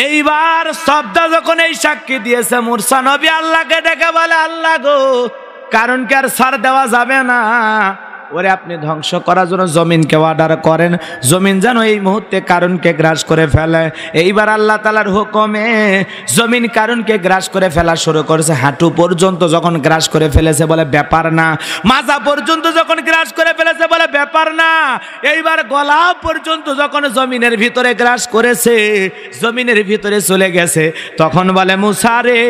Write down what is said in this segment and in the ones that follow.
এইবার শব্দ যখন এই সাক্ষী দিয়েছে, মূসা নবী আল্লাহকে ডেকে বলে, আল্লাহ গো, কারণ কি আর ছাড় দেওয়া যাবে না? ওরে আপনি ধ্বংস করার জন্য জমিনকে অর্ডার করেন, জমিন যেন এই মুহূর্তে কারণকে গ্রাস করে ফেলে। এইবার আল্লাহ তাআলার হুকুমে জমিন কারণকে গ্রাস করে ফেলা শুরু করেছে। হাঁটু পর্যন্ত যখন গ্রাস করে ফেলেছে বলে ব্যাপার না, মাজা পর্যন্ত যখন গ্রাস করে ফেলেছে বলে ব্যাপার না, এইবার গলা পর্যন্ত যখন জমিনের ভিতরে গ্রাস করেছে, জমিনের ভিতরে চলে গেছে, তখন বলে মূসা রে,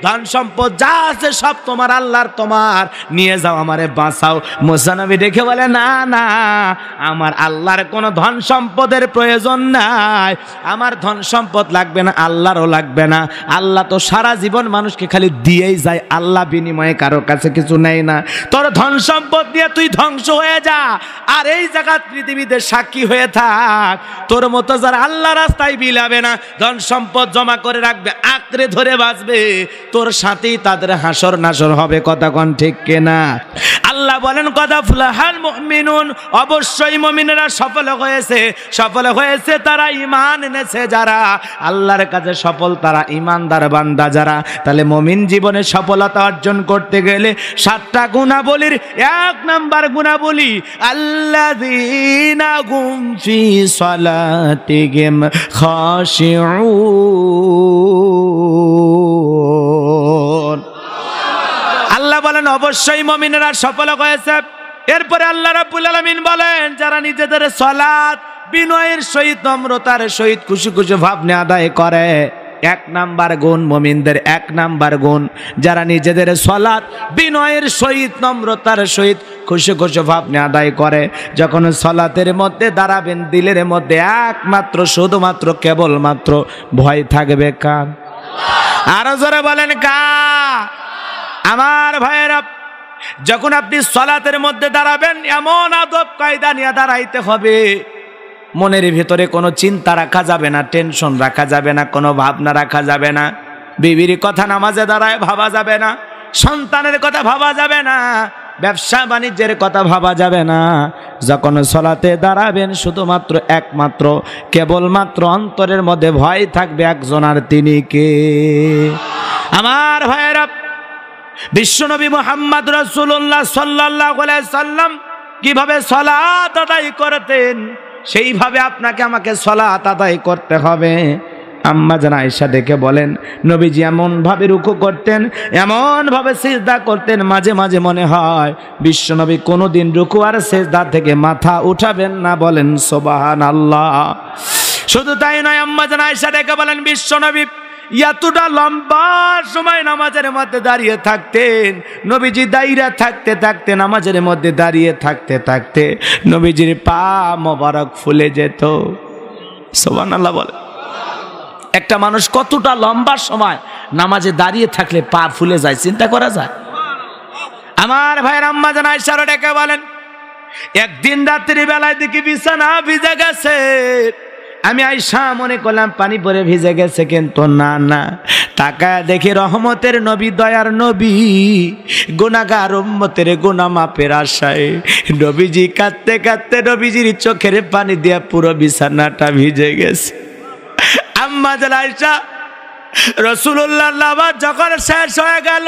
ধন সম্পদ যা আছে সব তোমার, আল্লাহর তোমার, নিয়ে যাও, আমারে বাঁচাও। মূসা নবী দেখে বলে, না না, আমার আল্লাহর কোনো ধন সম্পদের প্রয়োজন নাই, আমার ধন সম্পদ লাগবে না, আল্লাহরও লাগবে না। আল্লাহ তো সারা জীবন মানুষকে খালি দিয়েই যায়, আল্লাহ বিনিময়ে কারো কাছে কিছু নেই না। তোর ধন সম্পদ নিয়ে তুই ধ্বংস হয়ে যা, আর এই জায়গায় পৃথিবীতে সাক্ষী হয়ে থাক, তোর মতো যারা আল্লাহ রাস্তায় বিলাবে না, ধন সম্পদ জমা করে রাখবে, আঁকড়ে ধরে বাঁচবে, তোর সাথেই তাদের হাসর নাসর হবে। কথা কোন ঠিক কিনা? আল্লাহ বলেন, কথা ফুলাহাল মুমিনুন, অবশ্যই মুমিনেরা সফল হয়েছে। সফল হয়েছে তারা ঈমান এনেছে যারা, আল্লাহর কাছে সফল তারা ঈমানদার বান্দা যারা। তাহলে মুমিন জীবনে সফলতা অর্জন করতে গেলে 7টা গুণাবলীর 1 নাম্বার গুণাবলী, আল্লাযীনা হুম ফি সালাতিহিম খাশিউন। আল্লাহ বলেন অবশ্যই মুমিনেরা সফল হয়েছে। এরপরে আল্লাহ রাব্বুল আলামিন বলেন, যারা নিজেদের সালাত বিনয়ের সহিত, নম্রতার সহিত, খুশি খুশি ভাব নিয়ে আদায় করে। 1 নাম্বার গুণ মুমিনদের, 1 নাম্বার গুণ, যারা নিজেদের সালাত বিনয়ের সহিত, নম্রতার সহিত, খুশি খুশি ভাব নিয়ে আদায় করে। যখন সালাতের মধ্যে দাঁড়াবেন, দিলের মধ্যে একমাত্র শুধুমাত্র কেবলমাত্র ভয় থাকবে কার? আরো জোরে বলেন কার? আমার ভাইয়েরা, যখন আপনি সালাতের মধ্যে দাঁড়াবেন, এমন আদব কায়দা নিয়ে দাঁড়াইতে হবে, মনের ভিতরে কোনো চিন্তা রাখা যাবে না, টেনশন রাখা যাবে না, কোনো ভাবনা রাখা যাবে না, বিবির কথা নামাজে দাঁড়ায় ভাবা যাবে না, সন্তানের কথা ভাবা যাবে না, ব্যবসা বাণিজ্যের কথা ভাবা যাবে না। যখন সালাতে দাঁড়াবেন, শুধুমাত্র একমাত্র কেবলমাত্র অন্তরের মধ্যে ভয় থাকবে একজন, আর তিনি কে? আমার ভাইয়েরা, বিশ্বনবী মুহাম্মদ রাসূলুল্লাহ সাল্লাল্লাহু আলাইহি সাল্লাম কিভাবে সালাত আদায় করতেন, সেইভাবে আপনাকে আমাকে সালাত আদায় করতে হবে। আম্মা জান আয়েশা দেখে বলেন, নবীজি এমন ভাবে রুকু করতেন, এমন ভাবে সিজদা করতেন, মাঝে মাঝে মনে হয় বিশ্বনবী কোনোদিন রুকু আর সিজদা থেকে মাথা উঠাবেন না। বলেন সুবহানাল্লাহ। শুধু তাই নয়, আম্মা জান আয়েশা দেখে বলেন, বিশ্বনবী এতটা লম্বা সময় নামাজের মধ্যে দাঁড়িয়ে থাকতেন। নবীজি দাঁড়িয়ে থাকতে থাকতে, নামাজের মধ্যে দাঁড়িয়ে থাকতে থাকতে নবীজির পা মোবারক ফুলে যেত। সুবহানাল্লাহ বলে। একটা মানুষ কতটা লম্বা সময় নামাজে দাঁড়িয়ে থাকলে পা ফুলে যায়, চিন্তা করা যায়? আমার ভাইয়ের আম্মা জান আয়েশা ডেকে বলেন, একদিন রাত্রি বেলায় দেখি বিছানা ভিজে গেছে। আমি আয়েশা মনে করলাম পানি পরে ভিজে গেছে, কিন্তু না না, তাকায় দেখি রহমতের নবী, দয়ার নবী, গুনাহগার উম্মতের গুনাহ মাপের আশায় নবীজি কাঁদতে কাঁদতে নবীজির চোখের পানি দিয়ে পুরো বিছানাটা ভিজে গেছে। আম্মা জান আয়েশা, রাসূলুল্লাহর নামাজ যখন শেষ হয়ে গেল,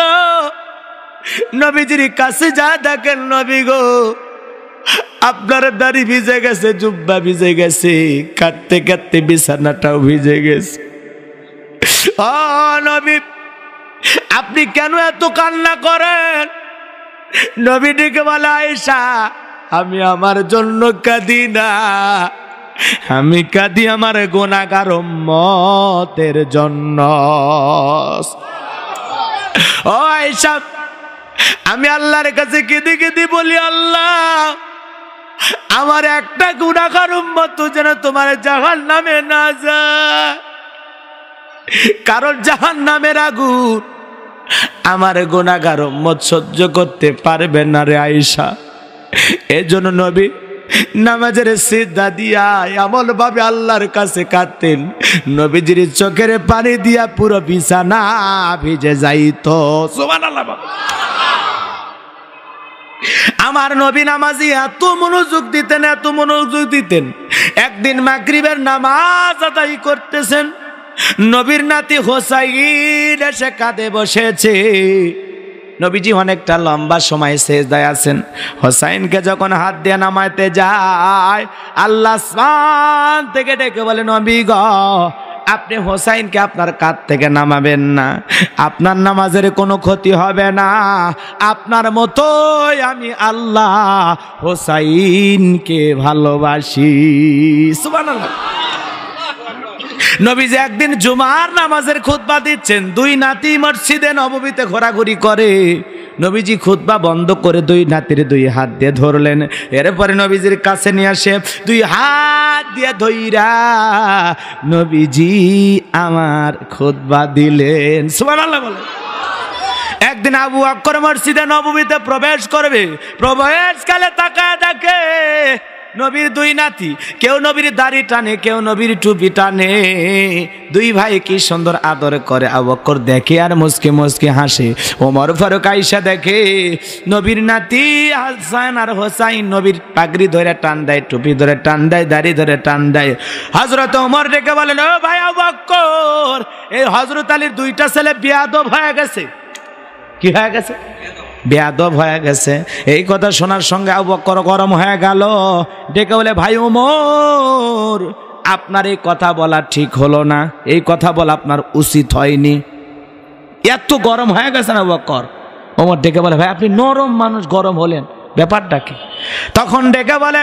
নবীজির কাছে যা দেখেন, নবী গো, আপনার দাড়ি ভিজে গেছে, জুব্বা ভিজে গেছে, কাঁদতে কাঁদতে বিছানাটাও ভিজে গেছে। ও নবী, আপনি কেন এত কান্না করেন? নবী ডেকে বলে, আয়েশা, আমি আমার জন্য কাঁদি না, আমি কাঁদি আমার গুনাহগার উম্মতের জন্য। ও আয়েশা, আমি আল্লাহর কাছে কেঁদে কেঁদে বলি, আল্লাহ, আমার একটা গুনাহগার উম্মত যেন তোমার জাহান্নামে না যায়, কারণ জাহান্নামের আগুন আমার গুনাহগার উম্মত সহ্য করতে পারবে না রে আয়েশা। এজন্য নবী নামাজের সিজদা দিয়া এমন ভাবে আল্লাহর কাছে কাঁদতেন, নবীজির চোখের পানি দিয়া পুরো বিছানা ভিজে যাইতো। সুবহানাল্লাহ। আমার নবী নামাজি এত মনোযোগ দিতেন, এত মনোযোগ দিতেন। একদিন মাগরিবের নামাজ আদায় করতেছেন, নবীর নাতি হোসাইন এসে কাঁধে বসেছে। নবীজি অনেকটা লম্বা সময় সেজদায় আছেন। হোসাইনকে যখন হাত দিয়ে নামাইতে যায়, আল্লাহ আসমান থেকে ডেকে বলে, নবী গো, আপনি হোসাইনকে আপনার কাঁধ থেকে নামাবেন না, আপনার নামাজের কোনো ক্ষতি হবে না। আপনার মতোই আমি আল্লাহ হোসাইনকে ভালোবাসি। সুবহানাল্লাহ। নবীজি একদিন জুমার নামাজের খুতবা দিচ্ছেন, দুই নাতি মসজিদে নববীতে ঘোরাঘুরি করে। নবীজি খুতবা বন্ধ করে দুই নাতির দুই হাত দিয়ে ধরলেন। এরপরে নবীজির কাছে নিয়ে আসে দুই হাত দিয়ে ধইরা নবীজি আমার খুতবা দিলেন। সুবহানাল্লাহ বলেন। একদিন আবু বকর মসজিদে নববীতে প্রবেশ করবে, প্রবেশকালে তাকায় দেখে নবীর দুই নাতি, কেউ নবীর দাড়ি টানে, কেউ নবীর টুপি টানে। দুই ভাই কি সুন্দর আদর করে। আবু বকর দেখে আর মুস্কি মুস্কি হাসে। ওমর ফারুক আয়েশা দেখে নবীর নাতি হাসান আর হোসাইন নবীর পাগড়ি ধরে টান দেয়, টুপি ধরে টান দেয়, দাড়ি ধরে টান দেয়। হযরত ওমর ডেকে বলেন, ও ভাই আবু বকর, এই হযরত আলীর দুইটা ছেলে বেয়াদব হয়ে গেছে। কি হয়ে গেছে? বেয়াদব হয়ে গেছে। এই কথা শোনার সঙ্গে আবু বকর গরম হয়ে গেল। ডেকে বলে, ভাই ওমর, আপনার এই কথা বলা ঠিক হলো না, এই কথা বলা আপনার উচিত হয়নি। এত গরম হয়ে গেছে না আবু বকর। ওমর ডেকে বলে, ভাই আপনি নরম মানুষ, গরম হলেন, ব্যাপারটা কি? তখন ডেকে বলে,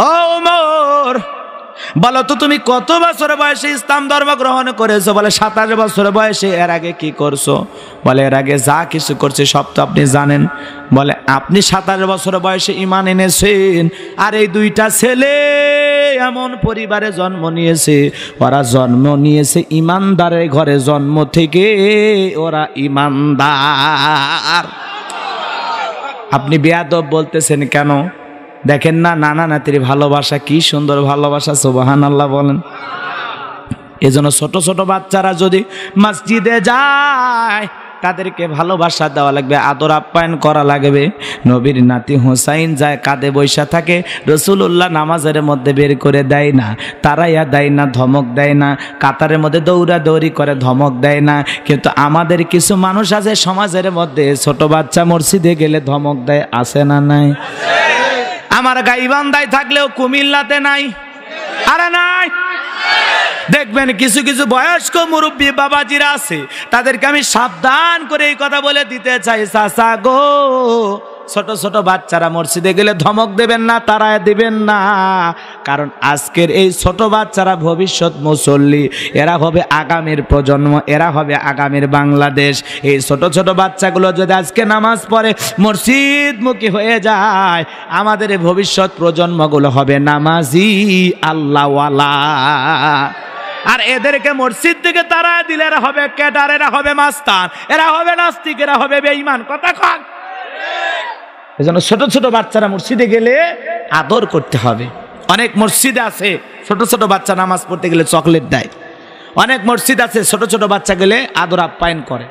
ও ওমর, বলো তো তুমি কত বছর বয়সে ইসলাম ধর্ম গ্রহণ করেছো? বলে 27 বছর বয়সে। এর আগে কি করছো? বলে এর আগে যা কিছু করছে সব তো আপনি জানেন। বলে আপনি 27 বছর বয়সে ঈমান এনেছেন, আর এই দুইটা ছেলে এমন পরিবারে জন্ম নিয়েছে, ওরা জন্ম নিয়েছে ঈমানদারের ঘরে, জন্ম থেকে ওরা ঈমানদার। আপনি বেয়াদব বলতেছেন কেন? দেখেন না নানা নাতির ভালোবাসা, কি সুন্দর ভালোবাসা। সুবহানাল্লাহ বলেন। এজন্য ছোট ছোট বাচ্চারা যদি মসজিদে যায়, তাদেরকে ভালোবাসা দেওয়া লাগবে, আদর আপ্যায়ন করা লাগবে। নবীর নাতি হোসাইন যায় কাঁধে বৈশা থাকে, রাসূলুল্লাহ নামাজের মধ্যে বের করে দেয় না, তারাইয়া দেয় না, ধমক দেয় না, কাতারের মধ্যে দৌড়া দৌড়ি করে ধমক দেয় না। কিন্তু আমাদের কিছু মানুষ আছে সমাজের মধ্যে, ছোট বাচ্চা মসজিদে গেলে ধমক দেয়, আছে না নাই? আমার গাইবান্ধায় থাকলেও কুমিল্লাতে নাই, আরে নাই। দেখবেন কিছু কিছু বয়স্ক মুরব্বী বাবাজিরা আছে, তাদেরকে আমি সাবধান করে এই কথা বলে দিতে চাই, চাচা গো, ছোট ছোট বাচ্চারা মসজিদে গেলে ধমক দেবেন না, তাড়ায় দিবেন না। কারণ আজকের এই ছোট বাচ্চারা ভবিষ্যৎ মুসল্লি, এরা হবে আগামীর প্রজন্ম, এরা হবে আগামীর বাংলাদেশ। এই ছোট ছোট বাচ্চাগুলো যদি আজকে নামাজ পড়ে মসজিদমুখী হয়ে যায়, আমাদের ভবিষ্যৎ প্রজন্মগুলো হবে নামাজি আল্লাহওয়ালা। আর এদেরকে মসজিদ থেকে তাড়ায় দিলে এরা হবে ক্যাডার, এরা হবে মাস্তান, এরা হবে নাস্তিক, এরা হবে বেঈমান। কথা কন। এজন্য ছোট ছোট বাচ্চারা মসজিদে গেলে আদর করতে হবে। অনেক মসজিদে আছে ছোট ছোট বাচ্চা নামাজ পড়তে গেলে চকলেট দেয়, অনেক মসজিদ আছে ছোট ছোট বাচ্চা গেলে আদর আপ্যায়ন করে।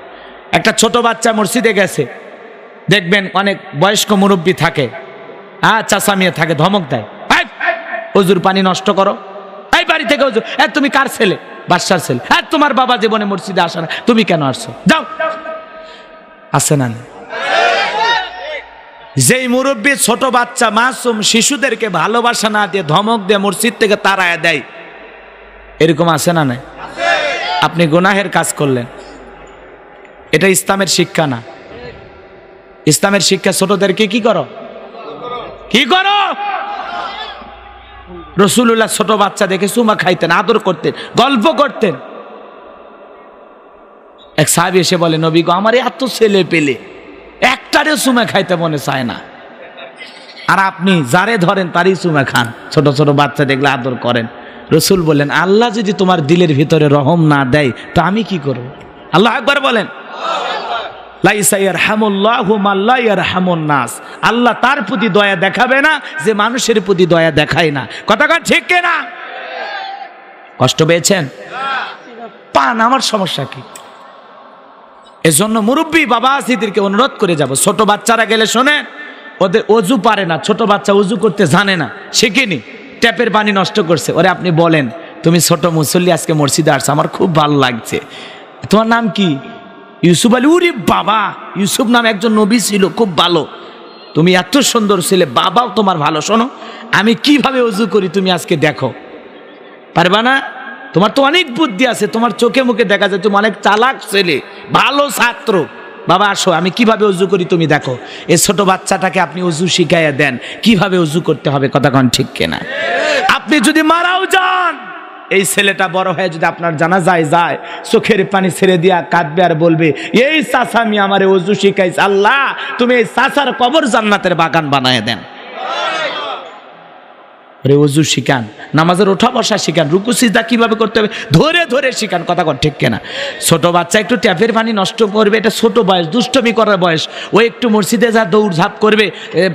একটা ছোট বাচ্চা মসজিদে গেছে, দেখবেন অনেক বয়স্ক মুরব্বী থাকে, চাচামিয়া থাকে, ধমক দেয়, হুজুর পানি নষ্ট করো, এই বাড়ি থেকে হুজুর, তুমি কার ছেলে? বাদশার ছেলে। তোমার বাবা জীবনে মসজিদে আসে না, তুমি কেন আসছো? যাও। আসে না? যেই মুরব্বী ছোট বাচ্চা মাসুম শিশুদেরকে ভালোবাসা না দিয়ে ধমক দিয়ে মসজিদ থেকে তাড়ায় দেয়, এরকম আছে না নাই? আপনি গুনাহের কাজ করলেন, এটা ইসলামের শিক্ষা না। ইসলামের শিক্ষা ছোটদেরকে কি করো, কি করো। রাসূলুল্লাহ ছোট বাচ্চা দেখে চুমা খাইতেন, আদর করতেন, গল্প করতেন। এক সাহাবী এসে বলে, নবী গো, আমার এত ছেলে পেলে একটারে চুমা খাইতে মনে চায় না, আর আপনি যারে ধরেন তারই চুমা খান, ছোট ছোট বাচ্চা দেখলে আদর করেন। রাসূল বলেন, আল্লাহ যদি তোমার দিলের ভিতরে রহম না দেয় তো আমি কি করব? আল্লাহ আকবার বলেন। লাইসা ইয়ারহামুল্লাহু মান লা ইয়ারহামুন নাস। আল্লাহ তার প্রতি দয়া দেখাবে না যে মানুষের প্রতি দয়া দেখায় না। কথা কন ঠিক কিনা? কষ্ট পেয়েছেন? পান, আমার সমস্যা কি? এজন্য মুরব্বী বাবা আসিদেরকে অনুরোধ করে যাব, ছোট বাচ্চারা গেলে শোনেন, ওদের অজু পারে না, ছোট বাচ্চা অজু করতে জানে না, শিখিনি, ট্যাপের পানি নষ্ট করছে, ওরে আপনি বলেন তুমি ছোট মুসল্লি আজকে মসজিদে আসছো, আমার খুব ভালো লাগছে। তোমার নাম কি? ইউসুফ আলী। উরে বাবা, ইউসুফ নাম একজন নবী ছিল, খুব ভালো, তুমি এত সুন্দর ছেলে, বাবাও তোমার ভালো। শোনো আমি কিভাবে ওযু করি তুমি আজকে দেখো, পারবা না? তোমার তো অনেক বুদ্ধি আছে, তোমার চোখে মুখে দেখা যায় তুমি অনেক চালাক ছেলে, ভালো ছাত্র। বাবা আসো, আমি কিভাবে ওযু করি তুমি দেখো। এই ছোট বাচ্চাটাকে আপনি ওযু শিখাইয়া দেন, কিভাবে ওযু করতে হবে, কথা কোন ঠিক কিনা? আপনি যদি মারাও যান, এই ছেলেটা বড় হয়ে যদি আপনার জানাজায় যায়, চোখের পানি ছেড়ে দিয়া কাঁদবে আর বলবে, এই চাচা আমি আমারে ওযু শিখাইছে, আল্লাহ তুমি এই চাচার কবর জান্নাতের বাগান বানায় দেন। ওযু শিখান, নামাজের ওঠা বসা শিখান, রুকু সিজদা কিভাবে করতে হবে ধরে ধরে শিখান, কথা কর ঠিক কিনা? ছোট বাচ্চা একটু ট্যাপের পানি নষ্ট করবে, এটা ছোট বয়স, দুষ্টমি করার বয়স। ও একটু মসজিদে যা দৌড়ঝাঁপ করবে,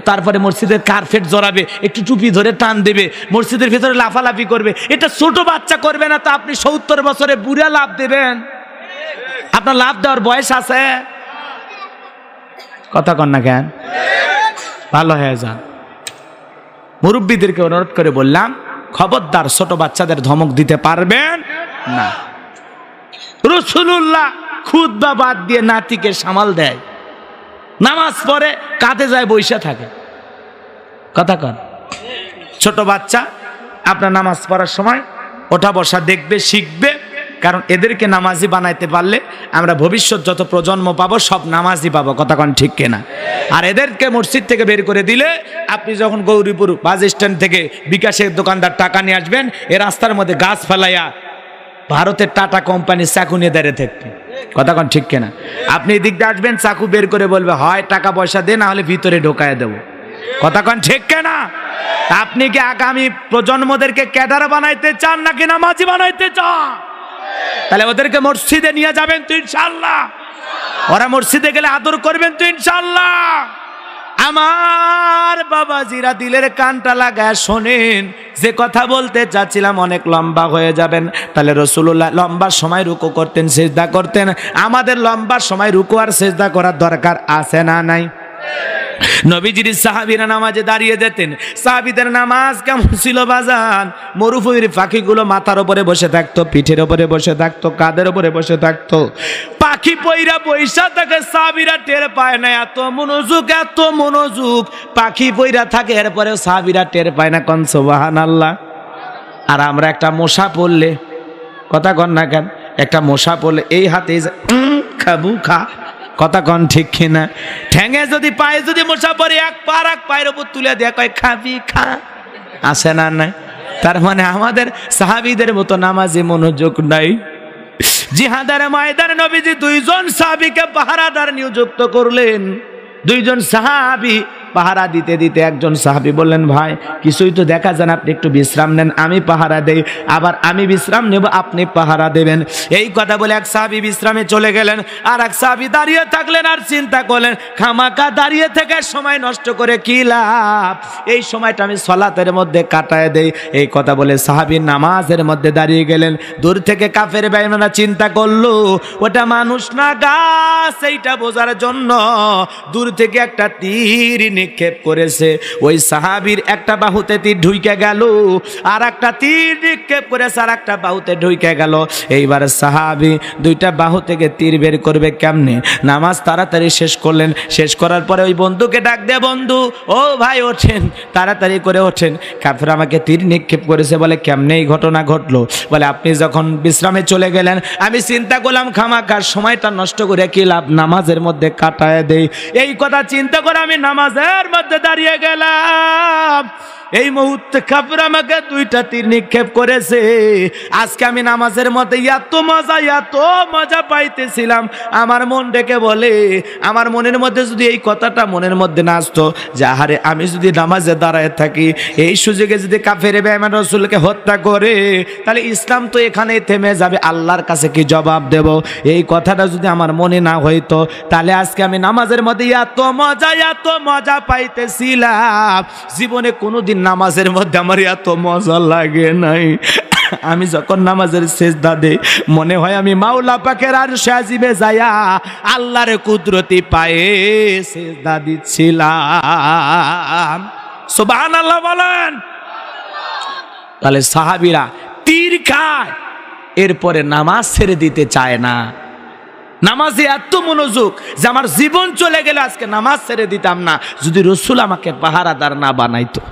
তারপরে মসজিদের কার্পেট জড়াবে, একটু টুপি ধরে টান দেবে, মসজিদের ভিতরে লাফালাফি করবে, এটা ছোট বাচ্চা করবে না। তো আপনি 70 বছরে বুড়া লাভ দেবেন? আপনার লাভ দেওয়ার বয়স আছে? কথা কন না কেন? ভালো হয়ে যান। মুরব্বীদেরকে অনুরোধ করে বললাম, খবরদার ছোট বাচ্চাদের ধমক দিতে পারবেন না। রাসূলুল্লাহ খুতবা বাদ দিয়ে নাতিকে সামাল দেয়, নামাজ পড়ে কাঁধে যায় বইসা থাকে, কথা কন। ছোট বাচ্চা আপনার নামাজ পড়ার সময় ওঠা বসা দেখবে, শিখবে, কারণ এদেরকে নামাজি বানাইতে পারলে আমরা ভবিষ্যৎ যত প্রজন্ম পাবো সব নামাজি পাবো, কথা কন ঠিক কিনা? আর এদেরকে মসজিদ থেকে বের করে দিলে, আপনি যখন গৌরীপুর বাস স্ট্যান্ড থেকে বিকাশের দোকানদার টাকা নিয়ে আসবেন, এ রাস্তার মধ্যে গাছ ফেলাইয়া ভারতের টাটা কোম্পানির চাকু নিয়ে দাঁড়িয়ে থাকবে, কথা কন ঠিক কিনা? আপনি এদিক দিয়ে আসবেন, চাকু বের করে বলবে, হয় টাকা পয়সা দে, না হলে ভিতরে ঢোকায় দেবো, কথা কন ঠিক কিনা? আপনি কি আগামী প্রজন্মদেরকে ক্যাডার বানাইতে চান নাকি নামাজি বানাইতে চান? তাহলে ওদেরকে মসজিদে নিয়ে যাবেন তো ইনশাআল্লাহ? ওরা মসজিদে গেলে আদর করবেন তো ইনশাআল্লাহ? আমার বাবাজিরা দিলের কানটা লাগায় শোনেন, যে কথা বলতে চাচ্ছিলাম অনেক লম্বা হয়ে যাবেন। তাহলে রাসূলুল্লাহ লম্বা সময় রুকু করতেন, সিজদা করতেন। আমাদের লম্বা সময় রুকু আর সিজদা করার দরকার আছে না নাই? নবীজির সাহাবীরা নামাজে দাঁড়িয়ে যেতেন, সাহাবীদের নামাজ কেমন ছিল বাজান? মরুভূমির পাখিগুলো মাথার উপরে বসে থাকতো, পিঠের উপরে বসে থাকতো, কাঁধের উপরে বসে থাকতো, পাখি পইরা বৈশা থাকে, সাহাবীরা টের পায় না। এত মনোযোগ, এত মনোযোগ, পাখি পইরা থাকে, এরপরেও সাহাবীরা টের পায় না। কোন সুবহানাল্লাহ। আর আমরা একটা মশা পড়লে, কথা কন না কেন, একটা মশা পড়লে এই হাতে খাবু খা, কথা কন ঠিক কিনা? ঠ্যাঙে যদি পায়ে যদি মশা পড়ে, এক পায়ের উপর তুলে দেয়া কয় খাবি খা, আছে না নাই? তার মানে আমাদের সাহাবীদের মতো নামাজে মনোযোগ নাই। জিহাদের ময়দানে নবীজি 2 জন সাহাবীকে পাহারাদার নিযুক্ত করলেন। 2 জন সাহাবী পাহারা দিতে দিতে একজন সাহাবী বললেন, ভাই কিছুই তো দেখা যায় না, আপনি একটু বিশ্রাম নেন, আমি পাহারা দেই, আবার আমি বিশ্রাম নেব, আপনি পাহারা দেবেন। এই কথা বলে এক সাহাবী বিশ্রামে চলে গেলেন, আর এক সাহাবী দাঁড়িয়ে থাকলেন আর চিন্তা করলেন, খামাকা দাঁড়িয়ে থেকে সময় নষ্ট করে কি লাভ, এই সময়টা আমি সালাতের মধ্যে কাটায় দেই। এই কথা বলে সাহাবী নামাজের মধ্যে দাঁড়িয়ে গেলেন। দূর থেকে কাফের বেঈমানরা চিন্তা করলো ওটা মানুষ না গাছ, এইটা বোঝার জন্য দূর থেকে একটা তীর নিক্ষেপ করেছে। ওই সাহাবীর একটা বাহুতে তীর ঢুকে গেল, আর একটা তীর নিক্ষেপ করেছে আর একটা বাহুতে ঢুকে গেল। এইবার সাহাবী 2টা বাহু থেকে তীর বের করবে কেমনে? নামাজ তাড়াতাড়ি শেষ করলেন। শেষ করার পরে ওই বন্ধুকে ডাক দে, বন্ধু ও ভাই ওঠেন, তাড়াতাড়ি করে ওঠেন, কাফের আমাকে তীর নিক্ষেপ করেছে। বলে কেমনে এই ঘটনা ঘটলো? বলে আপনি যখন বিশ্রামে চলে গেলেন, আমি চিন্তা করলাম খামাখার সময়টা নষ্ট করে কি লাভ, নামাজের মধ্যে কাটায় দেই। এই কথা চিন্তা করে আমি নামাজের মধ্যে দাঁড়িয়ে গেলাম। এই মুহূর্তে কাফের আমাকে 2টা তীর নিক্ষেপ করেছে। আজকে আমি নামাজের মধ্যে এত মজা পাইতেছিলাম, আমার মন ডেকে বলে, আমার মনের মধ্যে যদি এই কথাটা মনের মধ্যে না আসতো, যাহারে আমি যদি নামাজে দাঁড়ায় থাকি, এই সুযোগে যদি কাফের বেঈমান রাসূলকে হত্যা করে, তাহলে ইসলাম তো এখানেই থেমে যাবে, আল্লাহর কাছে কি জবাব দেব? এই কথাটা যদি আমার মনে না হইতো, তাহলে আজকে আমি নামাজের মধ্যে এত মজা পাইতেছিলাম, জীবনে কোনোদিন নামাজের মধ্যে আমার এত মজা লাগে নাই। আমি যখন নামাজের সিজদা দেই, মনে হয় আমি মাওলা পাকের আরশে আজিমে যায়া আল্লাহর কুদরতি পায়ে সিজদা দিচ্ছিলাম। সুবহানাল্লাহ বলেন। তাহলে সাহাবীরা তীর খায়, এরপরে নামাজ ছেড়ে দিতে চায় না। নামাজে এত মনোযোগ যে আমার জীবন চলে গেলে আজকে নামাজ ছেড়ে দিতাম না যদি রসুল আমাকে পাহারাদার না বানাইতো।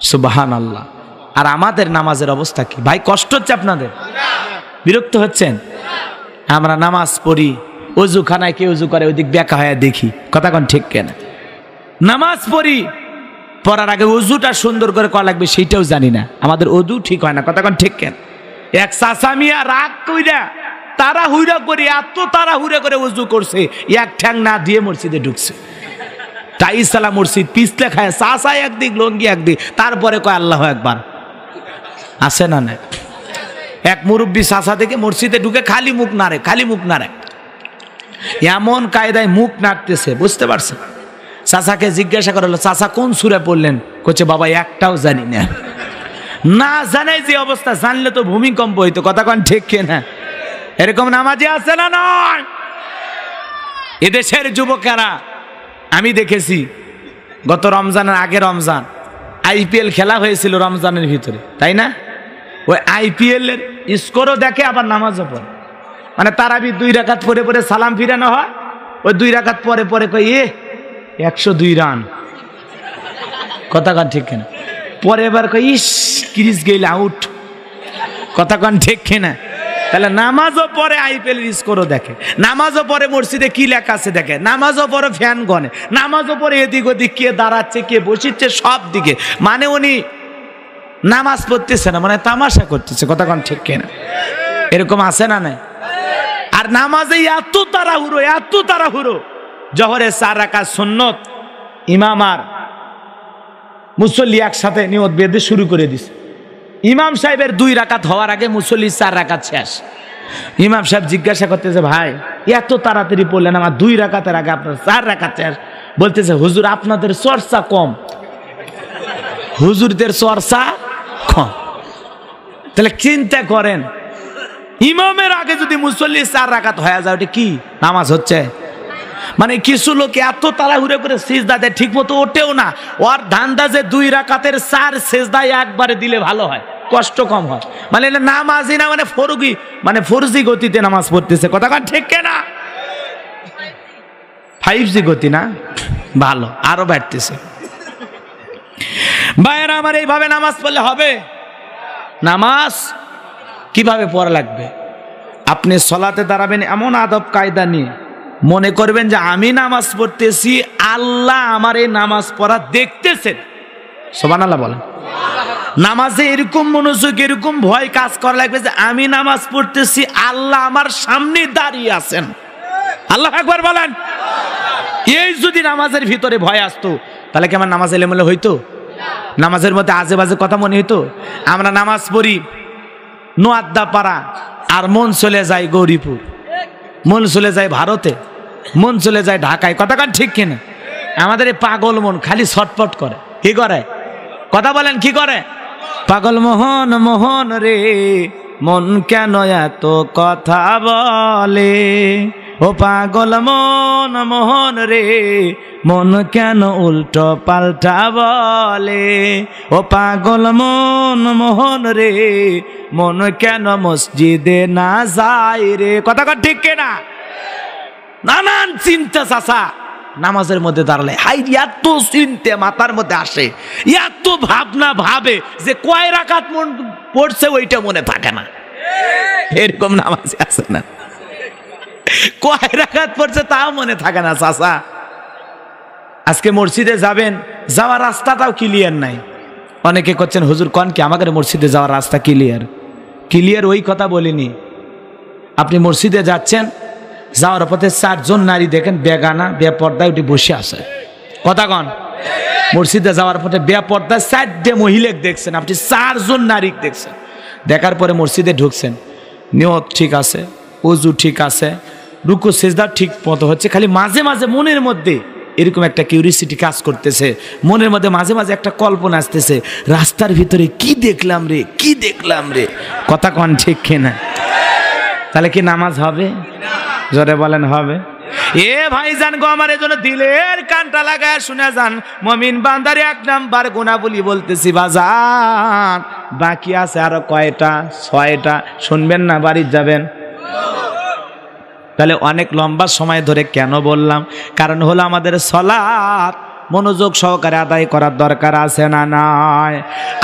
সুবহানাল্লাহ। আর আমাদের নামাজের অবস্থা কি ভাই? কষ্ট হচ্ছে আপনাদের? বিরক্ত হচ্ছেন? আমরা নামাজ পড়ি, অজুখানায় কে অজু করে ওইদিক বেঁকা হয়ে দেখি, কথা কোন ঠিক কেনা? নামাজ পড়ি, পড়ার আগে অজুটা সুন্দর করে করা লাগবে সেইটাও জানি না, আমাদের অজু ঠিক হয় না, কথা কোন ঠিক কেন? এক চাচামিয়া রাগ কইরা তাড়াহুড়া করে, এত তাড়াহুড়া করে অজু করছে, এক ঠ্যাং না দিয়ে মসজিদে ঢুকছে। তাই সালা মসজিদ পিছলে খায়, চাচা একদিক লঙ্গি একদিক, তারপরে কয় আল্লাহ একবার। আছে না না? এক মুরব্বী চাচা থেকে মসজিদে ঢুকে খালি মুখ নাড়ে, খালি মুখ নাড়ে, এমন কায়দায় মুখ নাড়তেছে, বুঝতে পারছেন? চাচাকে জিজ্ঞাসা করা হলো, চাচা কোন সূরা পড়লেন? কইছে বাবা একটাও জানি না। না জানাই যে অবস্থা, জানলে তো ভূমিকম্প হইতো, কথা কোন ঠিক কিনা? এরকম নামাজি আছে না নয়? এদেশের যুবকেরা আমি দেখেছি, গত রমজানের আগে রমজান IPL খেলা হয়েছিল রমজানের ভিতরে, তাই না? ওই IPL এর স্কোরও দেখে, আবার নামাজও পড়ে। মানে তারাবি 2 রাকাত পরে পরে সালাম ফিরানো হয়, ওই 2 রাকাত পরে পরে কই 102 রান, কথা কন ঠিক কিনা? পরে এবার কই ইস ক্রিস গেল আউট, কথা কন ঠিক কিনা? তাহলে নামাজও পরে IPL এর স্কোরও দেখে, নামাজও পরে মসজিদে কি লেখা আছে দেখে, নামাজও পরে ফ্যান গনে, নামাজও পরে এদিক ওদিক কে দাঁড়াচ্ছে কে বসিচ্ছে সব দিকে। মানে উনি নামাজ পড়তেছে না, মানে তামাশা করতেছে, কথা কন ঠিক কিনা? এরকম আছে না নাই? আর নামাজে এত তাড়াহুড়ো, এত তাড়াহুড়ো, জোহরে 4 রাকাত সুন্নত ইমাম আর মুসল্লি একসাথে নিয়ত বেঁধে শুরু করে দিছে। ইমাম সাহেবের 2 রাকাত হওয়ার আগে মুসল্লি 4 রাকাত শেষ। ইমাম সাহেব জিজ্ঞাসা করতেছে, ভাই এত তাড়াতাড়ি পড়লেন, আমার 2 রাকাতের আগে আপনার 4 রাকাত শেষ। বলতেছে, হুজুর আপনাদের চর্চা কম, হুজুরদের চর্চা কম। তাহলে চিন্তা করেন, ইমামের আগে যদি মুসল্লি 4 রাকাত হয়ে যায়, ওটা কি নামাজ হচ্ছে? মানে কিছু লোক এত তাড়াহুড়ো করে সিজদাতে ঠিক মতো ওঠেও না, ওর ধান্দা যে 2 রাকাতের 4 সিজদায় একবারে দিলে ভালো হয়, কষ্ট কম হয়। মানে এটা নামাজই না, মানে ফরজি, মানে ফরজি গতিতে নামাজ পড়তেছে, কথা কন ঠিক কিনা? 5G গতি না, ভালো, আরো বাড়তেছে। ভাইয়েরা আমার, এইভাবে নামাজ পড়লে হবে? নামাজ কিভাবে পড়া লাগবে? আপনি সলাতে দাঁড়াবেন এমন আদব কায়দা নিয়ে, মনে করবেন যে আমি নামাজ পড়তেছি, আল্লাহ আমার এই নামাজ পড়া দেখতেছেন। সুবহানাল্লাহ বলেন। নামাজে এরকম মনোযোগ, এরকম ভয় কাজ করা লাগবে যে আমি নামাজ পড়তেছি, আল্লাহ আমার সামনে দাঁড়িয়ে আছেন। আল্লাহু আকবার বলেন। এই যদি নামাজের ভিতরে ভয় আসতো, তাহলে কি আমার নামাজ এলোমেলো হইতো? নামাজের মধ্যে আজে বাজে কথা মনে হইতো? আমরা নামাজ পড়ি নোয়াদ্দাপাড়া, আর মন চলে যায় গৌরীপুর, মন চলে যায় ভারতে, মন চলে যায় ঢাকায়, কথা কন ঠিক কিনা? আমাদের এই পাগল মন খালি ছটপট করে, কি করে? কথা বলেন, কি করে? পাগল মোহন মোহন রে, মন কেন এত কথা বলে? ও পাগল মন মোহন রে, মন কেন উল্টো পাল্টা বলে? ও পাগল মন মোহন রে, মন কেন মসজিদে না যায় রে? কথা কন ঠিক কিনা? নানান চিন্তা চাচা নামাজের মধ্যে দাঁড়ালে, হাই এত চিন্তা মাথার মধ্যে আসে, এত ভাবনা ভাবে যে কয় রাকাত মন পড়ছে ওইটা মনে থাকে না। এরকম নামাজ আছে না? কয় রাকাত পড়ছে তাও মনে থাকে না চাচা। আজকে মসজিদে যাবেন, যাওয়ার রাস্তাটাও ক্লিয়ার নাই। অনেকে করছেন, হুজুর কোন কি আমাদের মসজিদে যাওয়ার রাস্তা ক্লিয়ার? ক্লিয়ার ওই কথা বলিনি। আপনি মসজিদে যাচ্ছেন, যাওয়ার পথে 4 জন নারী দেখেন বেগানা বেপর্দায় উঠে বসে আছে, কথা কন। মসজিদে যাওয়ার পথে বেপর্দায় 4টে মহিলা দেখছেন, আপনি 4 জন নারী দেখছেন। দেখার পরে মসজিদে ঢুকছেন, নিয়ত ঠিক আছে, ওযু ঠিক আছে, রুকু সিজদা ঠিক মতো হচ্ছে, খালি মাঝে মাঝে মনের মধ্যে এরকম একটা কিউরিসিটি কাজ করতেছে, মনের মধ্যে মাঝে মাঝে একটা কল্পনা আসতেছে, রাস্তার ভিতরে কি দেখলাম রে, কি দেখলাম রে, কথা কন ঠিক কিনা? তাহলে কি নামাজ হবে? জোরে বলেন হবে? এ ভাইজান গো, আমার এজন্য দিলের কানটা লাগায় শুনে যান, মুমিন বান্দার 1 নাম্বার গুনাহবলি বলতেছি বাজান, বাকি আছে আরো কয়টা? 6টা। শুনবেন না, বাড়ি যাবেন। তাহলে অনেক লম্বা সময় ধরে কেন বললাম? কারণ হলো আমাদের সালাত মনোযোগ সহকারে আদায় করার দরকার আছে না নাই?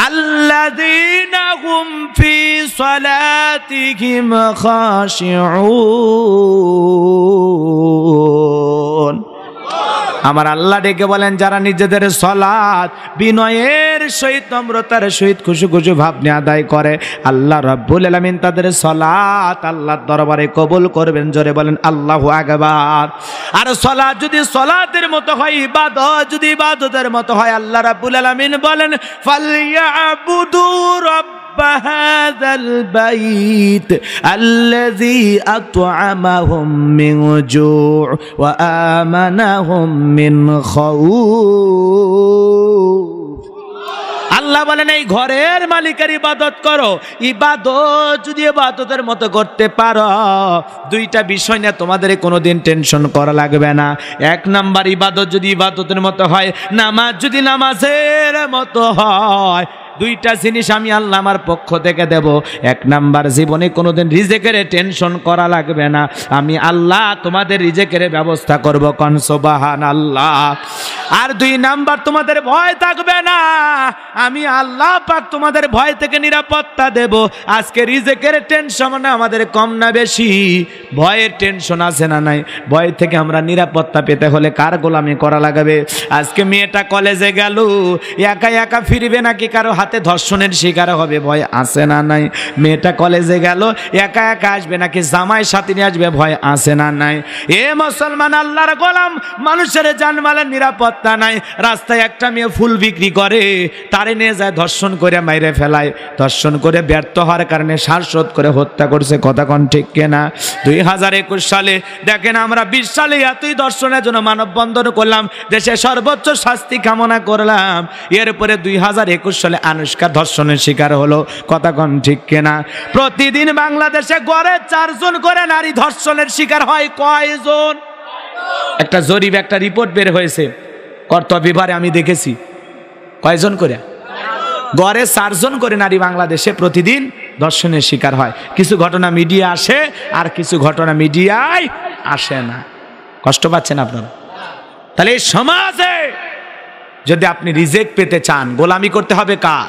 আল্লাযীনা হুম ফি সালাতিহিম খাশিউন। আমার আল্লাহ ডেকে বলেন, যারা নিজেদের সালাত বিনয়ের সহিত, নম্রতার সহিত, খুশি খুশি ভাব নিয়ে আদায় করে, আল্লাহ রাব্বুল আলামিন তাদের সালাত আল্লাহর দরবারে কবুল করবেন। জোরে বলেন আল্লাহু আকবার। আর সালাত যদি সালাতের মতো হয়, ইবাদত যদি ইবাদতের মতো হয়, আল্লাহ রাব্বুল আলামিন বলেন ফালইয়াবুদু هذا البيت الذي أطعمهم من جوع وآمنهم من خوف। আল্লাহ বলেন এই ঘরের মালিকের ইবাদত করো। ইবাদত যদি ইবাদতের মতো করতে পারো, 2টা বিষয় নিয়ে তোমাদের কোনোদিন টেনশন করা লাগবে না। 1 নাম্বার, ইবাদত যদি ইবাদতের মতো হয়, নামাজ যদি নামাজের মতো হয়, 2টা জিনিস আমি আল্লাহ আমার পক্ষ থেকে দেব। 1 নাম্বার, জীবনে কোনোদিন রিজেকের টেনশন করা লাগবে না, আমি আল্লাহ তোমাদের রিজেকের ব্যবস্থা করব। কোন সুবহানাল্লাহ। আর 2 নাম্বার, তোমাদের ভয় থাকবে না, আমি আল্লাহ পাক তোমাদের ভয় থেকে নিরাপত্তা দেব। আজকে রিজেকের টেনশন আমাদের কম না বেশি? ভয়ের টেনশন আছে না নাই? ভয় থেকে আমরা নিরাপত্তা পেতে হলে কার গোলামি করা লাগবে? আজকে মেয়েটা কলেজে গেল, একা একা ফিরবে নাকি কারো হাতে ধর্ষণের শিকার হবে? ভয় আছে না নাই? মেয়েটা কলেজে গেল, একা একা আসবে নাকি জামাই সাথে নিয়ে আসবে? ভয় আছে না নাই? এ মুসলমান আল্লাহর গোলাম, মানুষের জানমালের নিরাপত্তা নাই। রাস্তায় একটা মেয়ে ফুল বিক্রি করে, তারে নিয়ে যায় ধর্ষণ করে মাইরে ফেলায়। ধর্ষণ করে ব্যর্থ হওয়ার কারণে শ্বাসরোধ করে হত্যা করছে। কথা কোন ঠিক কিনা? 2021 সালে দেখেন, আমরা 20 সালে এতই ধর্ষণের জন্য মানববন্ধন করলাম, দেশে সর্বোচ্চ শাস্তি কামনা করলাম। এরপরে 2021 সালে আনুষ্কা ধর্ষণের শিকার হলো। কথা কোন ঠিক কিনা? প্রতিদিন বাংলাদেশে গড়ে 4 জন করে নারী ধর্ষণের শিকার হয়। কয়জন? একটা জরিপ, একটা রিপোর্ট বের হয়েছে কর্তব্য বিভাগে, আমি দেখেছি। কয়জন করে? গড়ে 4 জন করে নারী বাংলাদেশে প্রতিদিন ধর্ষণের শিকার হয়। কিছু ঘটনা মিডিয়া আসে, আর কিছু ঘটনা মিডিয়ায় আসে না। কষ্ট পাচ্ছেন আপনারা? তাহলে এই সমাজে যদি আপনি রিজেক পেতে চান, গোলামি করতে হবে কার?